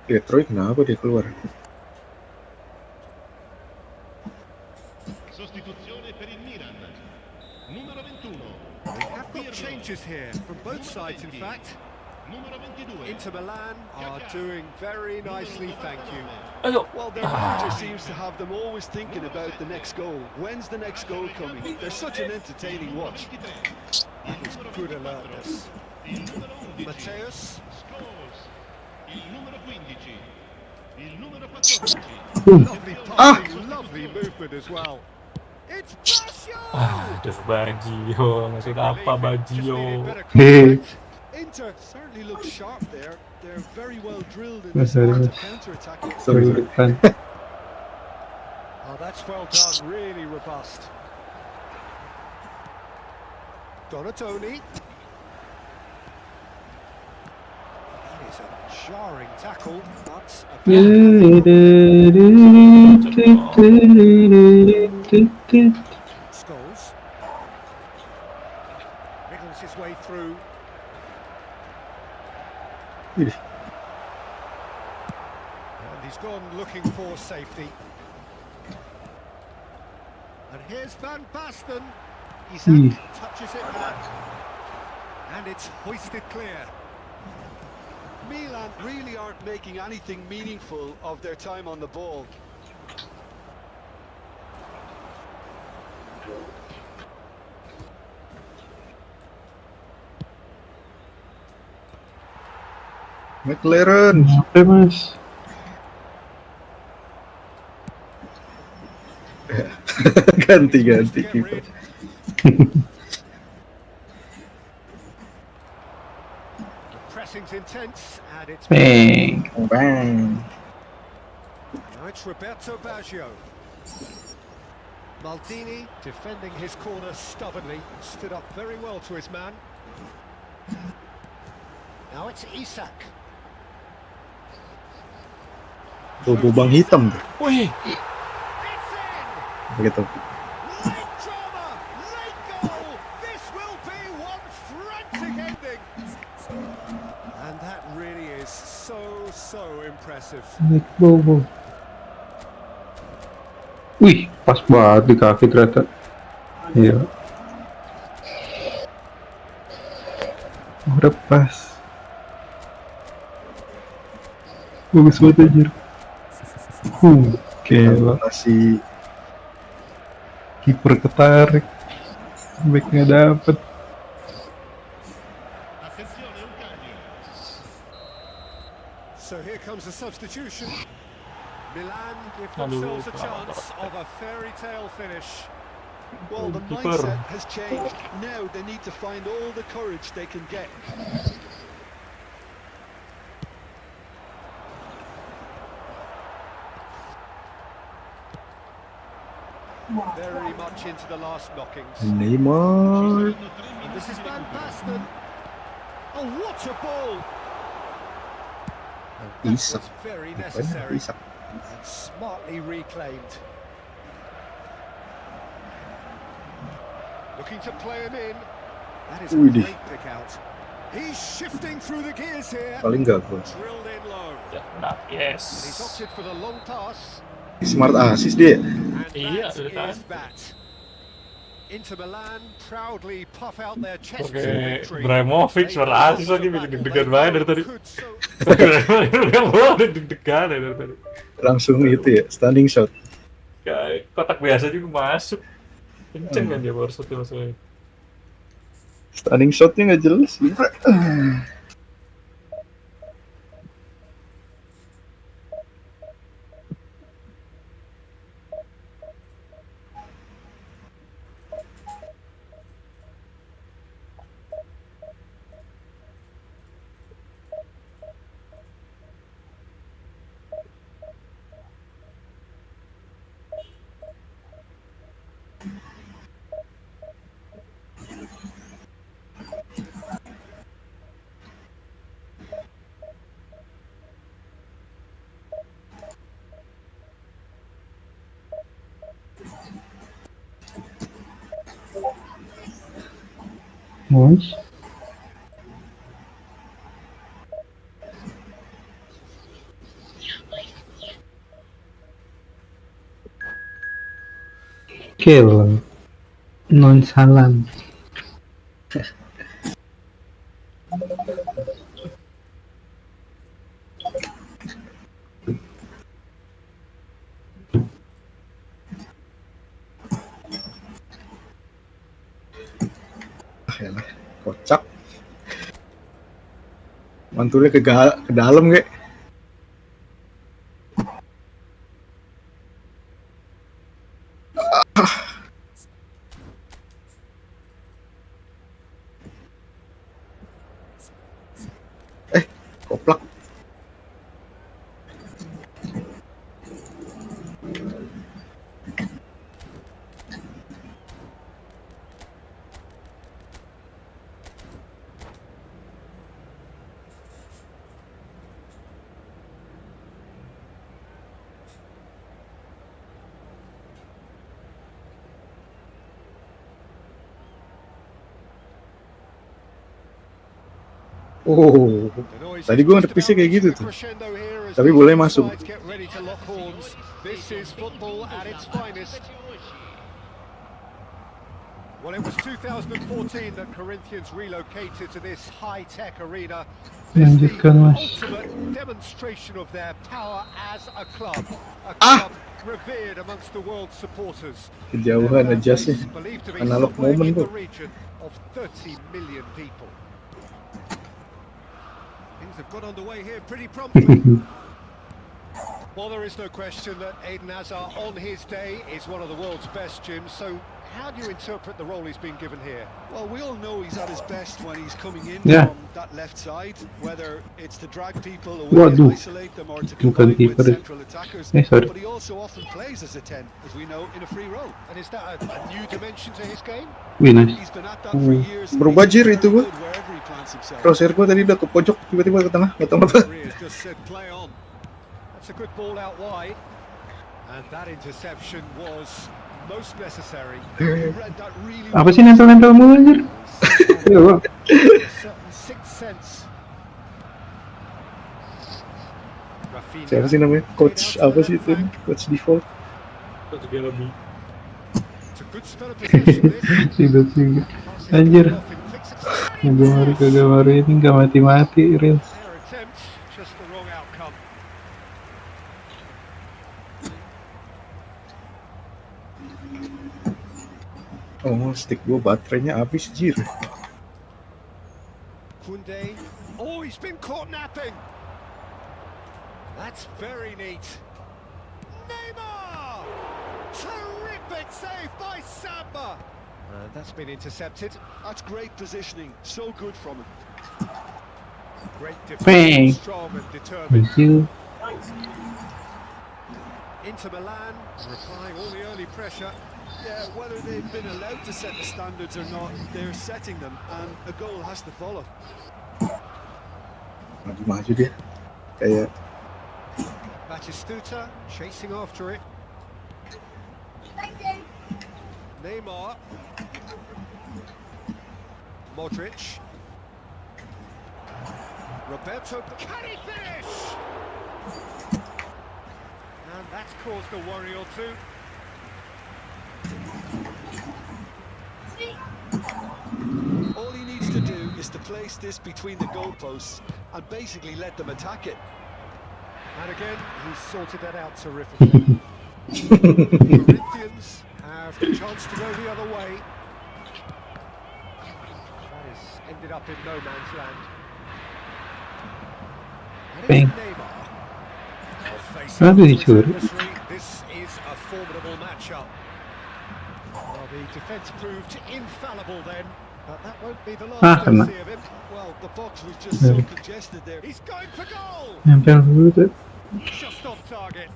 Detroit kenapa dia keluar? Sostituzione per il Milan. Numero 21. We have got changes here from both sides, in fact. Numero 22. Inter Milan are doing very nicely, thank you. Ayo. Well, their manager seems to have them always thinking about the next goal. When's the next goal coming? They're such an entertaining watch. That is good alertness. Il numero 11. Mateus. Scores. Il numero 15. Il numero 14. Lovely passing, lovely movement as well. It's Basio! Aduh, Baggio. Maksud apa Baggio? Inter certainly looks sharp there. They're very well drilled in Sorry. this art of counter-attacking. Sorry depan. Our that's well done, really robust. Donatoni. That is a jarring tackle, but a Scholes. Wriggles his way through. Ih, And he's gone looking for safety. And here's Van Basten. Isaac touches it back. And it's hoisted clear. Milan really aren't making anything meaningful of their time on the ball. McLaren. Apa mas? ganti Get kiper. rid. The pressing's intense, and it's... Bang. Bang. Now it's Roberto Baggio. Maldini defending his corner stubbornly, stood up very well to his man. Now it's Isak. Tuh, lubang hitam tuh. Wih, It's in! Begitu. Late drama, late goal. This will be one frantic ending. And that really is so impressive. Naik bobo. Wih, pas banget di kaki ternyata. Iya. Udah pas. Bagus banget anjir. Gila. Masih Kiper ketarik. Backnya dapet. Attenzione, un cambio. So here comes a substitution. Milan give Aduh, themselves a kenapa chance of a fairy tale finish. Well, the Keeper. mindset has changed. Now they need to find all the courage they can get. Very much into the last knockings. Neymar. And this is Van Basten. Oh, what a ball! And that Isak. was very Ngapain necessary Isak? and smartly reclaimed. Looking to play him in. That is a Widih. great pick out. He's shifting through the gears here. Paling gagal. Drilled in low. ya, nah, And he's yes. opted for the long pass. Smart assist dia. And Iya, that udah is that. Inter Milan proudly puff out their chest Oke, in victory. Ibrahimovic They suara lost asis the lagi bikin battle deg-degan they banget dari know tadi. could so- Ibrahimovic udah deg-degan ya dari tadi. Langsung itu ya, standing shot. Kayak kotak biasa juga masuk. Kenceng kan dia power shotnya maksudnya. Standing shotnya nggak jelas. Nice. Kill. Nonchalant. Yalah, kocak. Mantulnya ke dalam kayak. Koplak. Oh, The noise tadi is gue just ngepisnya about kayak reaching gitu a tuh. crescendo here as Tapi these boleh two masuk. sides get ready to lock horns. This is football at its finest. Well, it was 2014 that Corinthians relocated to this high-tech arena. This is the Lanjutkan, Mas. ultimate demonstration of their power as a club revered amongst the world's supporters. Kejauhan Their aja fan sih. base believed to be Analog somewhere moment in the tuh. region of 30 million people. Things have got underway here pretty promptly. Well, there is no question that Eden Hazard on his day is one of the world's best, Jim. So how do you interpret the role he's been given here? Well, we all know he's at his best when he's coming in Yeah. from that left side, whether it's to drag people away Waduh. and isolate them or to Bukan combine with keeper. central attackers. Sorry. But he also often plays as a 10, as we know, in a free role. And is that a new dimension to his game? Wih, nice. He's been at that for years. Berubah He's jir very itu gue. good wherever he plants himself. Crosshair gue tadi udah ke pojok, tiba-tiba ke tengah, gak tau kenapa. Referee has just said play on. That's a good ball out wide. And that interception was most necessary. He read that really Apa sih nempel-nempel mulu anjir? Iya, Bang. A certain sixth sense. Rafinha. Siapa sih namanya? Coach apa sih itu? Coach default. Terus dia lebih. It's a good spell of possession this. Sido. Passing Anjir. the ball off in quick succession. Kagak ini nggak mati-mati, real. Their attempt, just the wrong outcome. Oh, stick gue baterainya habis jir. Koundé. Oh, he's been caught napping. That's very neat. Neymar! Terrific save by Samba. That's been intercepted. That's great positioning. So good from him. Great Bang. defense, strong and determined. Thank you. Inter Milan, replying all the early pressure. Yeah, whether they've been allowed to set the standards or not, they're setting them, and a goal has to follow. Maju dia. Kayak Batistuta chasing after it. Neymar. Modric. Roberto. Can he finish? And that's caused a worry or two. All he needs to do is to place this between the goalposts and basically let them attack it. And again, he's sorted that out terrifically. Corinthians have the chance to go the other way. That has ended up in no man's land. And Bang. it's Neymar. Facing Aduh, off to his dicuri. adversary, this is a formidable matchup. Well, the defence proved infallible then, but that won't be the last kena. they'll see of him. Well, the box was just so congested there. He's going for goal! Nempel dulu tuh. Just off target.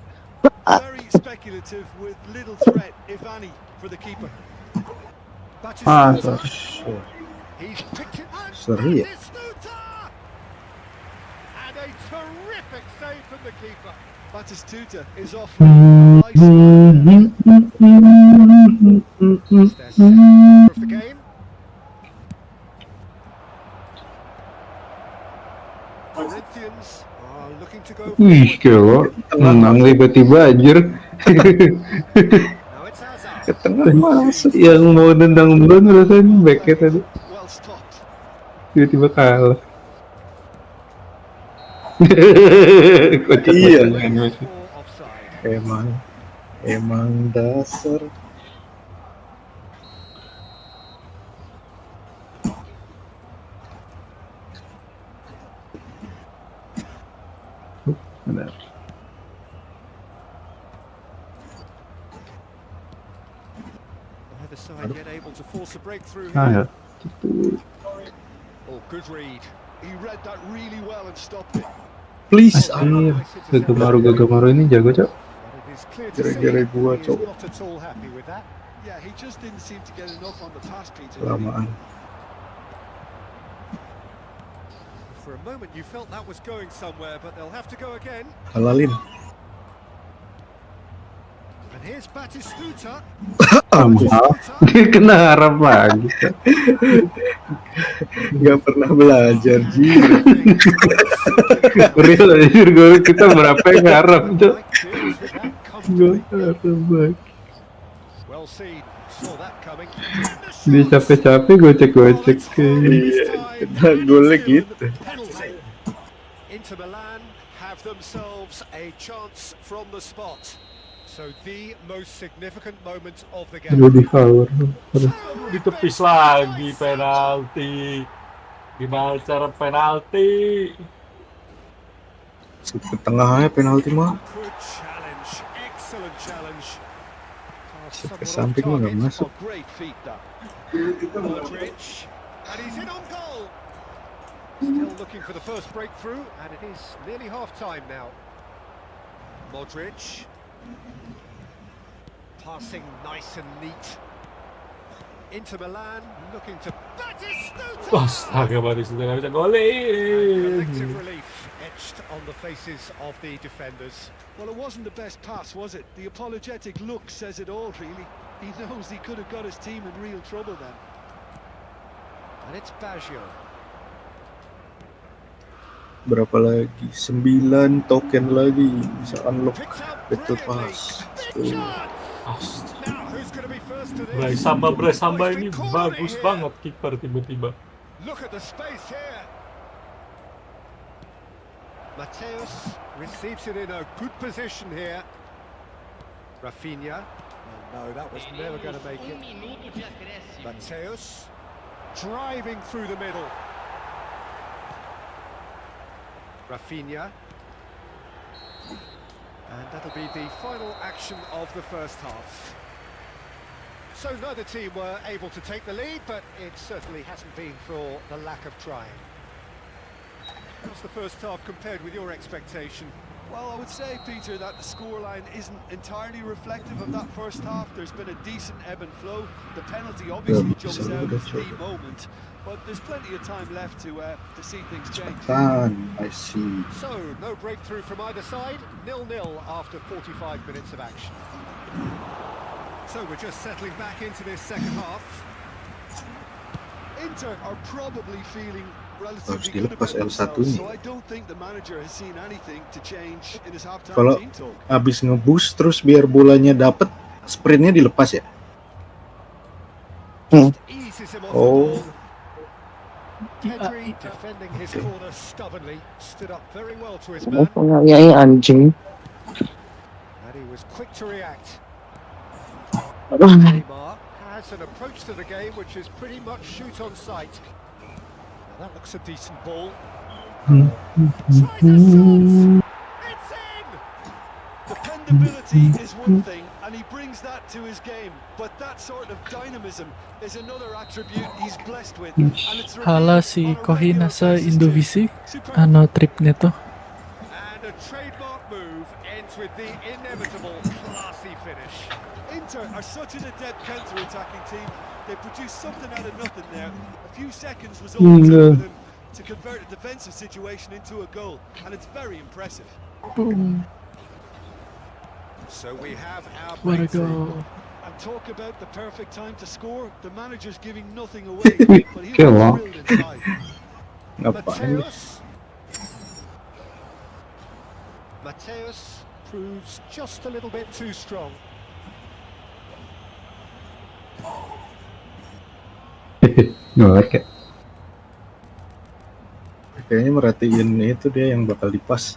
Very speculative with little threat, if any, for the keeper. Batistuta. Sorry. He's picked it up. Sorry. Batistuta! And a terrific save from the keeper. Batistuta is off for a nice line. It's their second corner of the game. Corinthians are looking to go Wih, forward. kilo menang tiba-tiba anjir. Now it's ke Hazard. tengah masuk. Yang mau nendang duluan rasanya backnya tadi Well stopped. tiba-tiba kalah. Kocak Iya. banget. For offside. Emang dasar. Benar. Either side yet able to force a breakthrough Ah here. ya. Gitu. Oh, good read. He read that really well and stopped it. Please. Anjir, Gagamaru ini jago, Cok. But it is clear to see Gara-gara gua, he is Cok. not at all happy with that. Yeah, he just didn't seem to get enough on the pass, Peter. Kelamaan. For a moment you felt that was going somewhere, but they'll have to go again. Halalin. And here's Batistuta. Maaf, kena harap lagi. Nggak pernah belajar, Ji. Real anjir, gol kita berapa yang ngarap tuh? Deals with that Gol comfortably. harap lagi. Well seen. Saw that coming. Dia capek-capek gocek-gocek. Iya, golnya gitu. Penalty. Inter Milan have themselves a chance from the spot. So the most significant moment of the game. Aduh, di foul. Ditepis lagi penalti. Gimana cara penalti? Ke tengah aja penalti mah. Good challenge. Excellent challenge. Ke samping mah nggak masuk. Great feat that. Modric. And he's in on goal. Still looking for the first breakthrough, and it is nearly half-time now. Modric. Passing nice and neat. Inter Milan looking to Batistuta. Astaga, Batistuta nggak bisa golin. Collective relief etched on the faces of the defenders. Well, it wasn't the best pass, was it? The apologetic look says it all, really. He knows he could have got his team in real trouble then. And it's Baggio. Berapa lagi? 9 token lagi bisa unlock betul pas. Now who's going to be first to this? Bray Samba ini bagus banget kiper tiba-tiba. Look at the space here. Mateus receives it in a good position here. Rafinha. Oh, no, that was never going to make it. Mateus driving through the middle. Rafinha. And that'll be the final action of the first half. So neither team were able to take the lead, but it certainly hasn't been for the lack of trying. How's the first half compared with your expectation? Well, I would say, Peter, that the scoreline isn't entirely reflective of that first half. There's been a decent ebb and flow. The penalty obviously jumps out as the moment, but there's plenty of time left to see things change. I see. So, no breakthrough from either side, 0-0 after 45 minutes of action. So we're just settling back into this second half. Inter are probably feeling relatively Harus good about dilepas L1 themselves, nih. so I don't think the manager has seen anything to change in his halftime Kalau team talk. abis nge-boost terus biar bolanya dapet, sprintnya dilepas ya? Eases him off Oh. the ball. Pedri defending his corner stubbornly, stood up very well to his man, anjing. and he was quick to react. Neymar has an approach to the game which is pretty much shoot on sight. Now that looks a decent ball. Tries a shot! It's in! Dependability is one thing, and he brings that to his game, but that sort of dynamism is another attribute he's blessed with. And it's Hala si Kohi nasa divisi, ano trip nito? And a trademark move ends with the inevitable classy finish. Inter are such an adept counter-attacking team. They produced something out of nothing there. A few seconds was all it took for them to convert a defensive situation into a goal, and it's very impressive. So we have our What a breakthrough. goal. And talk about the perfect time to score. The manager's giving nothing away, but he was thrilled inside. Ngapain? Mateus proves just a little bit too strong. Oke. Kayaknya merhatiin itu dia yang bakal dipas.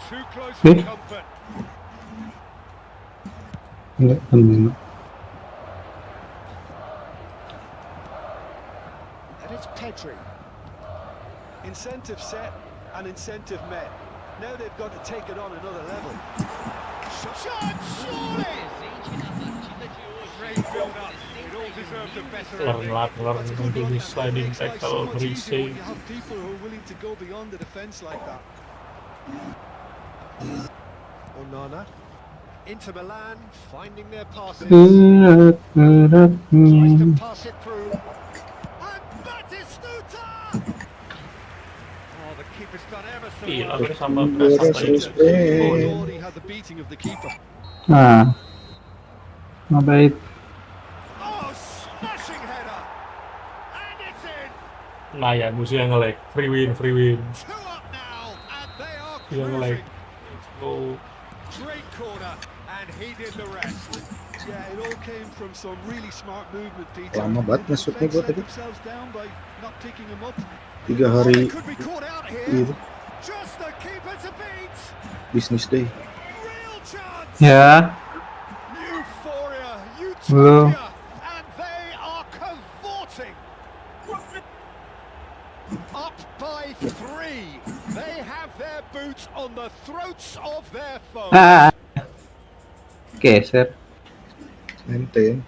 Too close for comfort. Enggak, temen. And it's Pedri. Incentive set and incentive met. Now they've got to take it on another level. Shot, surely! Great build-up. It all deserved a better ending. Learn into the sliding It's like tackle, so much easier when resave. you have people who are willing to go beyond the defence like that. Onana. Inter Milan finding their passes. Hmm. Tries to pass it through. And Batistuta! Oh, the keeper's done ever so Gila, ini sama Juara Presata juga. selesai. Thought he had the beating of the keeper. Nah, ngapain? Oh, smashing header. And it's in. Nah ya, musuh yang nge-lag. Free win, free win. 2 up now, and they are Yang nge-lag. cruising. Let's go. Great corner, and he did the rest. Yeah, it all came from some really smart movement, Peter. Lama banget The masuknya defense gua let tadi. themselves down by not picking him up. 3 Oh, hari they could be caught out here. gitu. Just the keeper to beat. Business day. Real chance. Ya, Euphoria, belum. utopia, and they are cavorting. Up by 3. They have their boots on the throats of their foes. Ah, geser. Ente.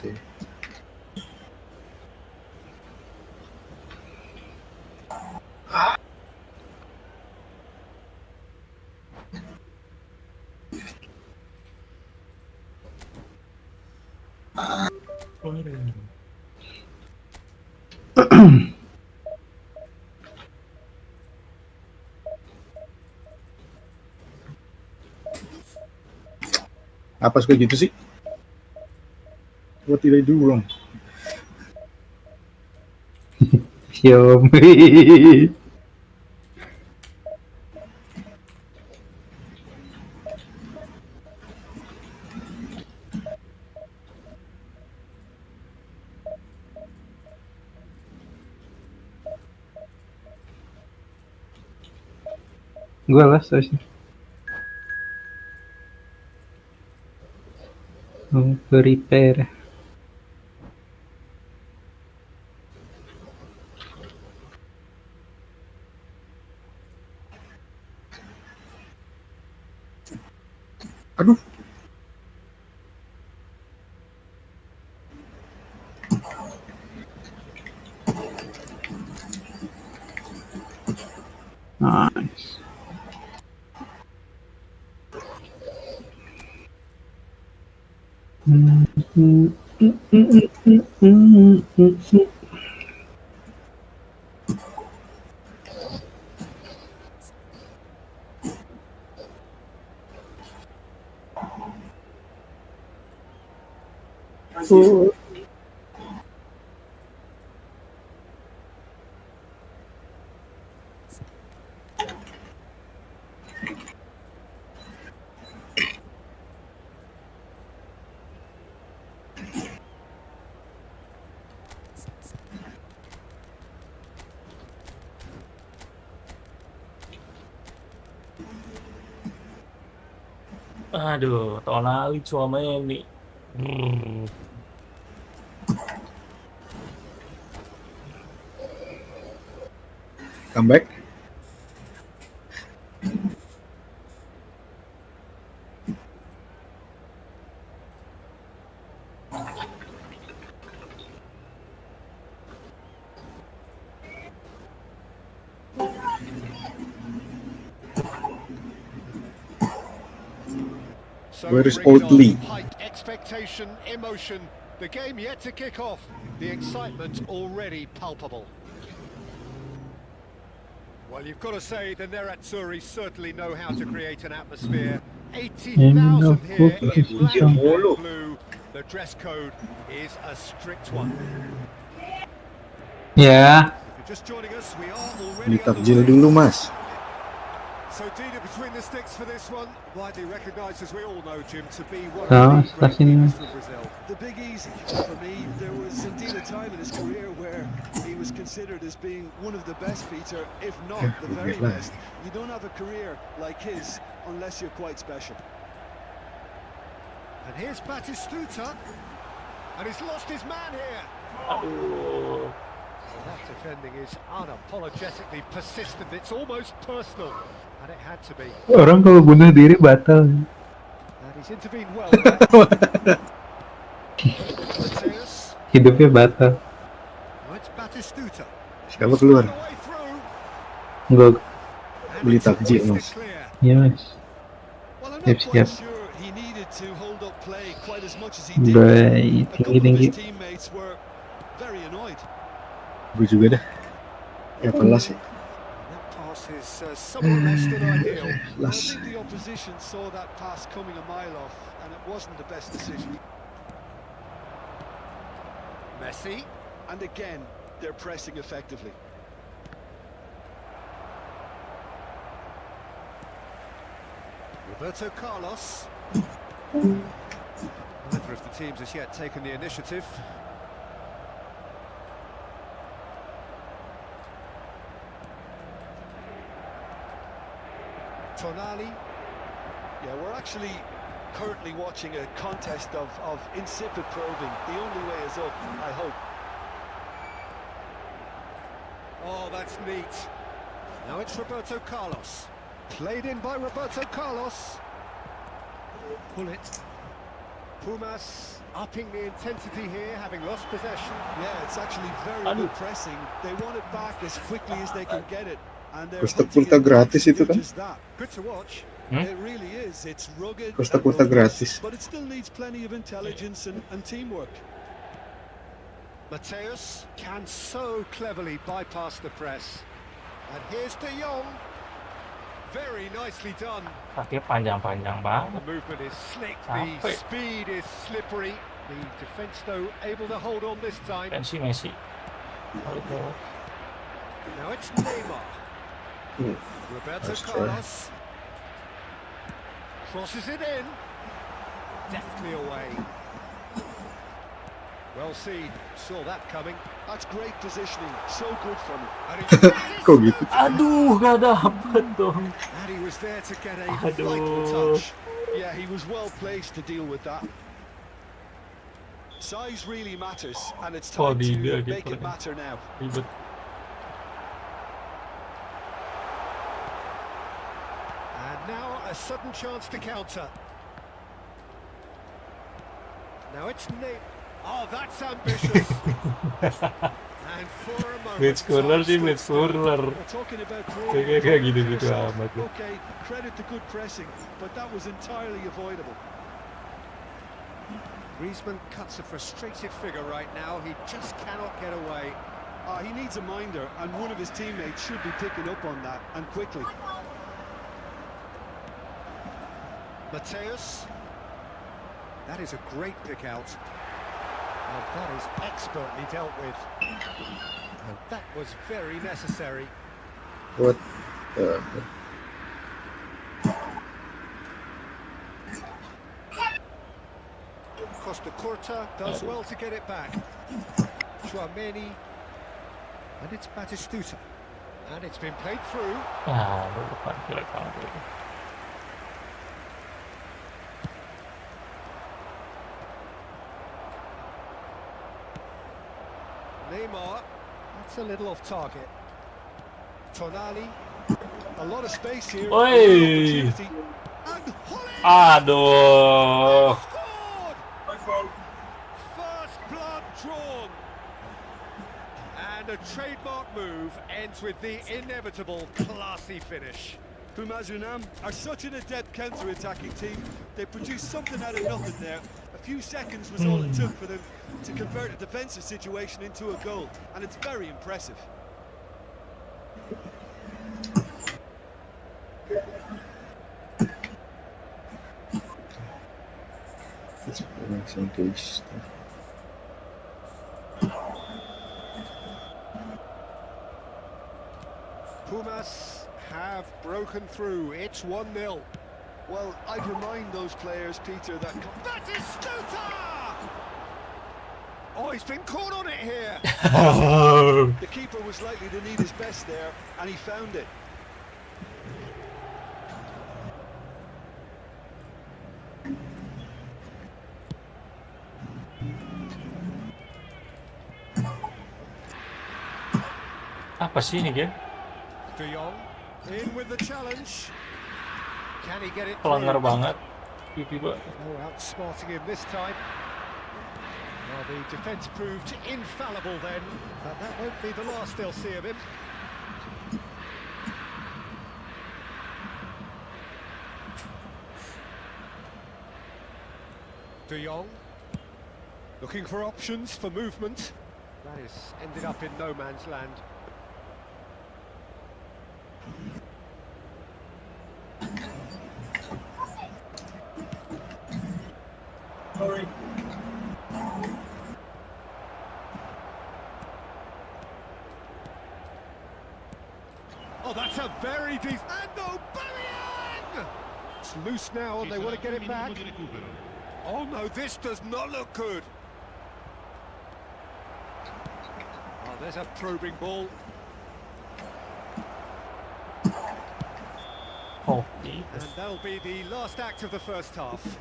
Apa suka gitu sih? What did I do wrong? Xiaomi. Gue lah seharusnya. Repair. Aduh. Nice. Aduh, Tonali Tchouaméni. Comeback. So Where is bring it on. Oldley? Hype, expectation, emotion. The game yet to kick off. The excitement already palpable. Well, you've got to say the Nerazzurri certainly know how to create an atmosphere. 80,000 here in black and blue. The dress code is a strict one. Ya. If you're just joining us, we are already Ditakjil dulu, Mas. So Dina between the sticks for this one, widely recognised as we all know, Jim, to be one Sama, of the great sini. keepers from Brazil. The Big Easy, for me, there was indeed a time in his career where he was considered as being one of the best, Peter, if not the very best. You don't have a career like his unless you're quite special. And here's Batistuta, and he's lost his man here. Aduh. Well, that defending is unapologetically persistent, it's almost personal, and it had to be. Orang kalau bunuh diri batal. And he's intervened well there. Mateus. Hidupnya batal. Now it's Batistuta. Siapa keluar? Away through. Gue. And Beli it's takjil, hoisted Mas. clear. Ya mas. Well, I'm Yep, not quite yep. sure he needed to hold up play quite as much as he did. Baik, A couple of tinggi-tinggi. his teammates were very annoyed. Gue juga dah. Ya pelas sih. That Pass is somewhat less than ideal. I think the opposition saw that pass coming a mile off, and it wasn't the best decision. Messi. And again, they're pressing effectively. Roberto Carlos. Neither of the teams has yet taken the initiative. Tonali. Yeah, we're actually currently watching a contest of insipid probing. The only way is up, I hope. Oh, that's neat. Now it's Roberto Carlos. Played in by Roberto Carlos. Pull it. Pumas upping the intensity here, having lost possession. Yeah, it's actually very good pressing. They want it back as quickly as they can get it. And they're Costa hunting Curta it gratis to itu do kan? just that. Good to watch. It really is. It's rugged Costa and Curta robust, gratis. but it still needs plenty of intelligence and teamwork. Mateus can so cleverly bypass the press. And here's De Jong. Very nicely done. Kakinya panjang-panjang banget. The movement is slick, Sampai. the speed is slippery. The defence, though, able to hold on this time. Pensi Messi. Now it's Neymar. Roberto Nice try. Carlos. Crosses it in. Deftly away. Well seen. Saw that coming. That's great positioning. So good from him. And he Kok gitu? Aduh, gak dapet dong. And he was there to get a Aduh. vital touch. Yeah, he was well placed to deal with that. Size really matters, and it's Oh, time to dia make gitu. it matter now. Ribet. And now a sudden chance to counter. Now it's Neymar. Oh, that's ambitious. And for a moment, Mid-scorer sih, time stood still. mid-scorer. We're talking about Kayak gitu-gitu amat. Okay, credit to good pressing, but that was entirely avoidable. Griezmann cuts a frustrated figure right now. He just cannot get away. He needs a minder, and one of his teammates should be picking up on that, and quickly. Mateus. That is a great pick out. And that is expertly dealt with. And that was very necessary. What? Costa Curta does well to get it back. Chouameni. And it's Batistuta. And it's been played through. Aduh, bukan jelek banget itu. Neymar. That's a little off target. Tonali. A lot of space here. Oi. Opportunity. And Aduh. scored! First blood drawn. And a trademark move ends with the inevitable classy finish. Pumas Unam are such an adept counter-attacking team. They produced something out of nothing there. A few seconds was all it took for them to convert a defensive situation into a goal, and it's very impressive. Let's engage. Pumas have broken through. It's 1-0. Well, I'd remind those players, Peter, that... Batistuta! Oh, he's been caught on it here. The keeper was likely to need his best there, and he found it. Apa sih ini game? De Jong in with the challenge. Can he get it Pelanggar through? banget. Tiba-tiba. Oh, outsmarting him this time. Well, the defence proved infallible then, but that won't be the last they'll see of him. De Jong looking for options for movement. That has ended up in no man's land. Oh, that's a very decent... And Aubameyang! It's loose now and they want to get it back. Oh no, this does not look good. Oh, there's a probing ball. Oh, And that'll be the last act of the first half.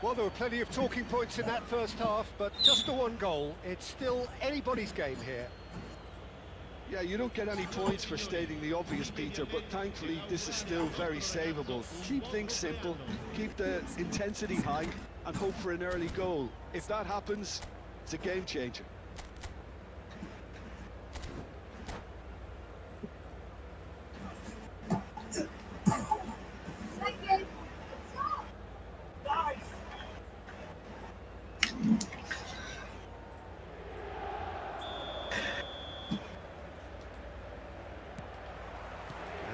Well, there were plenty of talking points in that first half, but just the one goal. It's still anybody's game here. Yeah, you don't get any points for stating the obvious, Peter, but thankfully this is still very savable. Keep things simple, keep the intensity high, and hope for an early goal. If that happens, it's a game changer.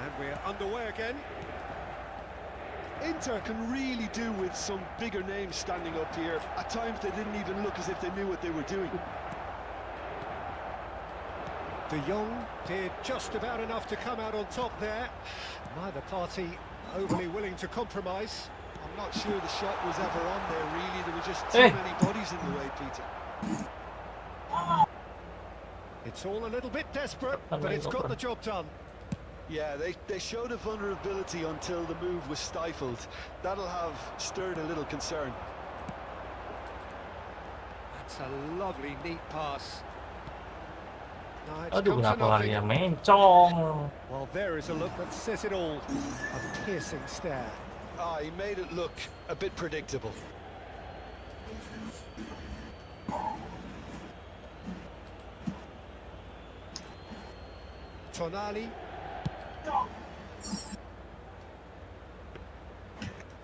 And we're underway again. Inter can really do with some bigger names standing up here. At times they didn't even look as if they knew what they were doing. De Jong did just about enough to come out on top there. Neither party overly willing to compromise. I'm not sure the shot was ever on there, really. There were just too many bodies in the way, Peter. It's all a little bit desperate, but it's got the job done. Yeah, they showed a vulnerability until the move was stifled. That'll have stirred a little concern. That's a lovely, neat pass. No, it's Aduh, come to kenapa lari nothing. yang mencong? Well, there is a look that says it all. A piercing stare. Ah, he made it look a bit predictable. Tonali.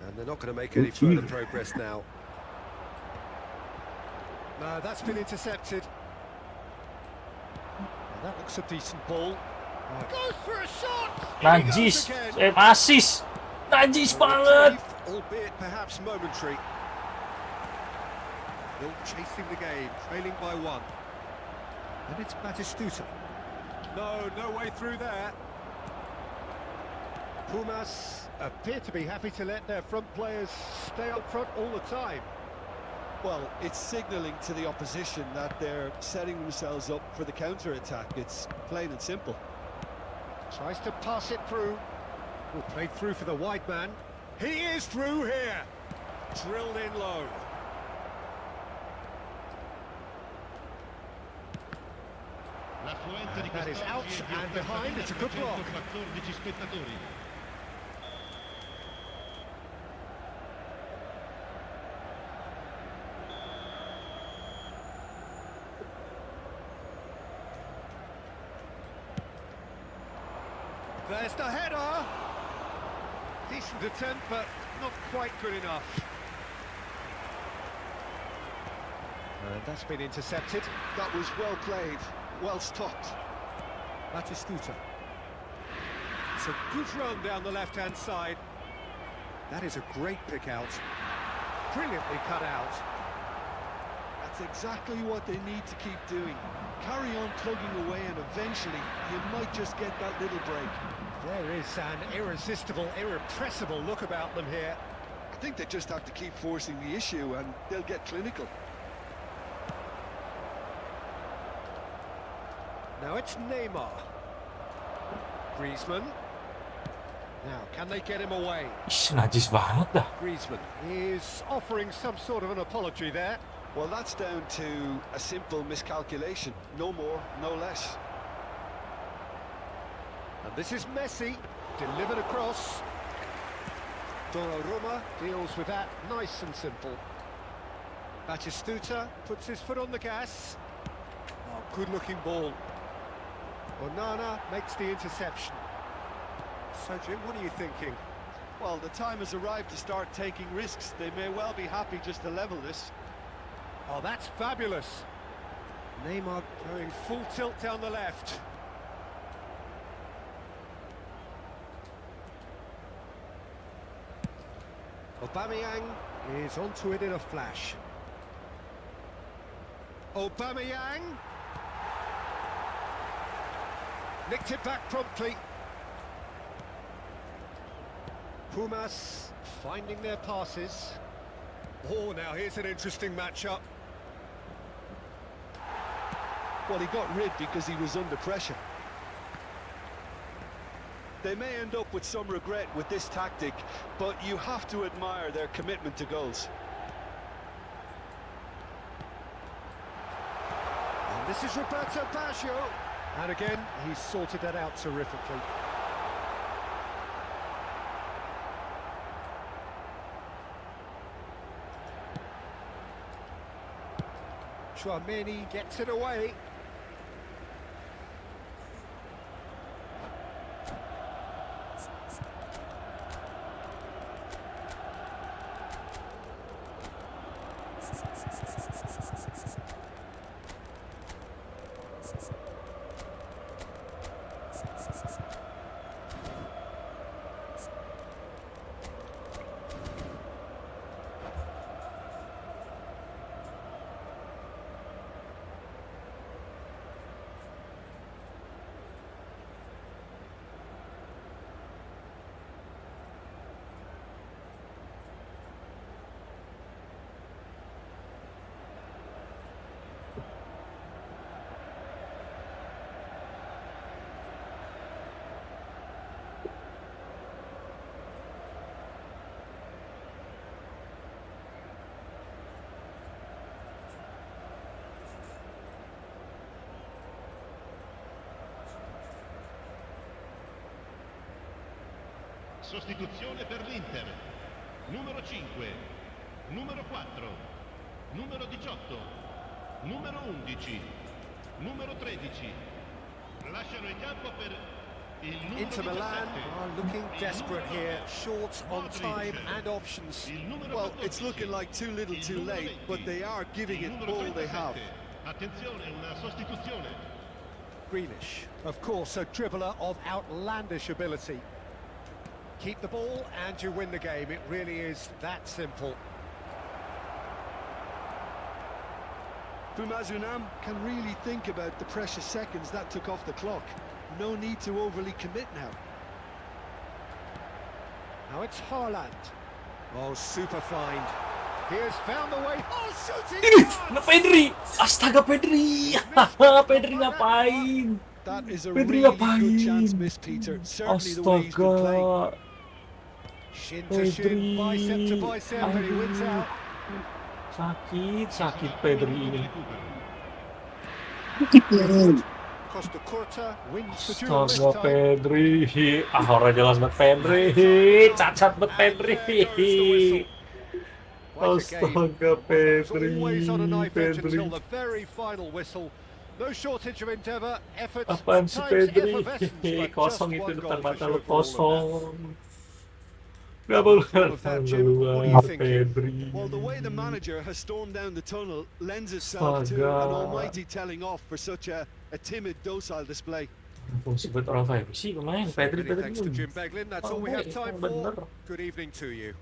And they're not going to make any further progress now. No, that's been intercepted. Well, that looks a decent ball. Goes for a shot! Najis, asis, najis banget. Albeit perhaps momentary. Still chasing the game, trailing by one. And it's Batistuta. No way through there. Pumas appear to be happy to let their front players stay up front all the time. Well, it's signalling to the opposition that they're setting themselves up for the counter-attack. It's plain and simple. Tries to pass it through. Will play through for the wide man. He is through here. Drilled in low. That is out and behind. It's a good block. There's the header. Decent attempt, but not quite good enough. And that's been intercepted. That was well played, well stopped. Batistuta. It's a good run down the left-hand side. That is a great pick out. Brilliantly cut out. That's exactly what they need to keep doing. Carry on plugging away and eventually you might just get that little break. There is an irresistible, irrepressible look about them here. I think they just have to keep forcing the issue and they'll get clinical. Now it's Neymar. Griezmann. Now, can they get him away? Ish, najis banget dah. Griezmann is offering some sort of an apology there. Well, that's down to a simple miscalculation. No more, no less. And this is Messi, delivered across. Donnarumma deals with that nice and simple. Batistuta puts his foot on the gas. Oh, good-looking ball. Onana makes the interception. So, Jim, what are you thinking? Well, the time has arrived to start taking risks. They may well be happy just to level this. Oh, that's fabulous. Neymar going full tilt down the left. Aubameyang is onto it in a flash. Aubameyang nicked it back promptly. Pumas finding their passes. Oh, now here's an interesting matchup. Well, he got rid because he was under pressure. They may end up with some regret with this tactic, but you have to admire their commitment to goals. And this is Roberto Baggio. And again, he's sorted that out terrifically. Chouameni gets it away. Sostituzione per l'Inter. Numero 5, numero 4, numero 18, numero 11, numero 13. Lasciano il campo per il numero Inter Milan 17. are looking desperate here, short on time and options. Well, it's looking like too little too late, but they are giving it all they have. Attenzione, una sostituzione. Grealish, of course, a dribbler of outlandish ability. Keep the ball and you win the game. It really is that simple. Unam can really think about the precious seconds that took off the clock. No need to overly commit now. Now it's Haaland. Oh, super find. He has found the way. Oh, shooting! Nah, Pedri! Astaga, Pedri! Pedri ngapain? That is a Pedri really good ngapain? chance, Miss Peter. Certainly the way he's been playing. Astaga. Shin to shin, bicep to bicep, and he wins out. Sakit Pedri ini. Costa Curta wins the duel this Astaga, time. Pedri. Orang jelas banget Pedri. Cacat banget Pedri. Astaga, Pedri. Always on a knife edge until Pedri. the very final whistle. No shortage of endeavour, effort, Apaan sih times Pedri? effervescence, but Kosong just itu one depan goal mata to lu, show for all of that. kosong. Gak boleh Of that, Jim, what do you think? Pedri. Well, the way the manager has stormed down the tunnel lends itself to Astaga. an almighty telling off for such a timid, docile display. Fungsi buat orang Five sih pemain Pedri Many thanks to Jim Beglin. That's all we have Yang time bener. for. Good evening to you.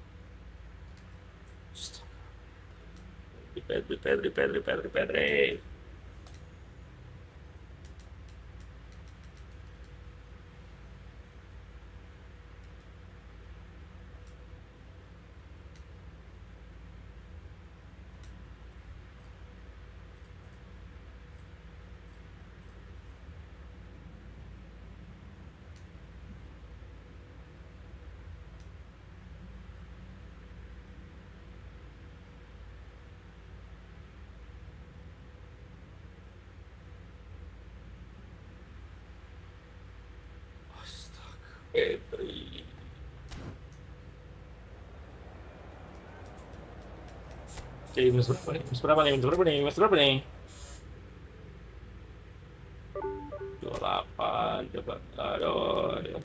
Pedri. Pedri. Oke, minus berapa nih? 28, coba. Aduh.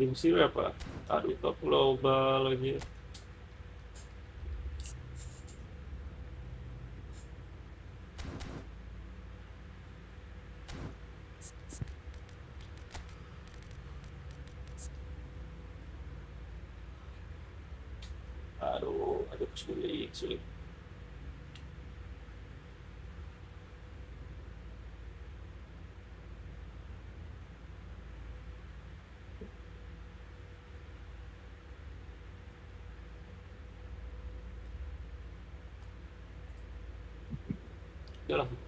Tim sih apa? Aduh, top global lagi. Aduh, sulit. Udah lah.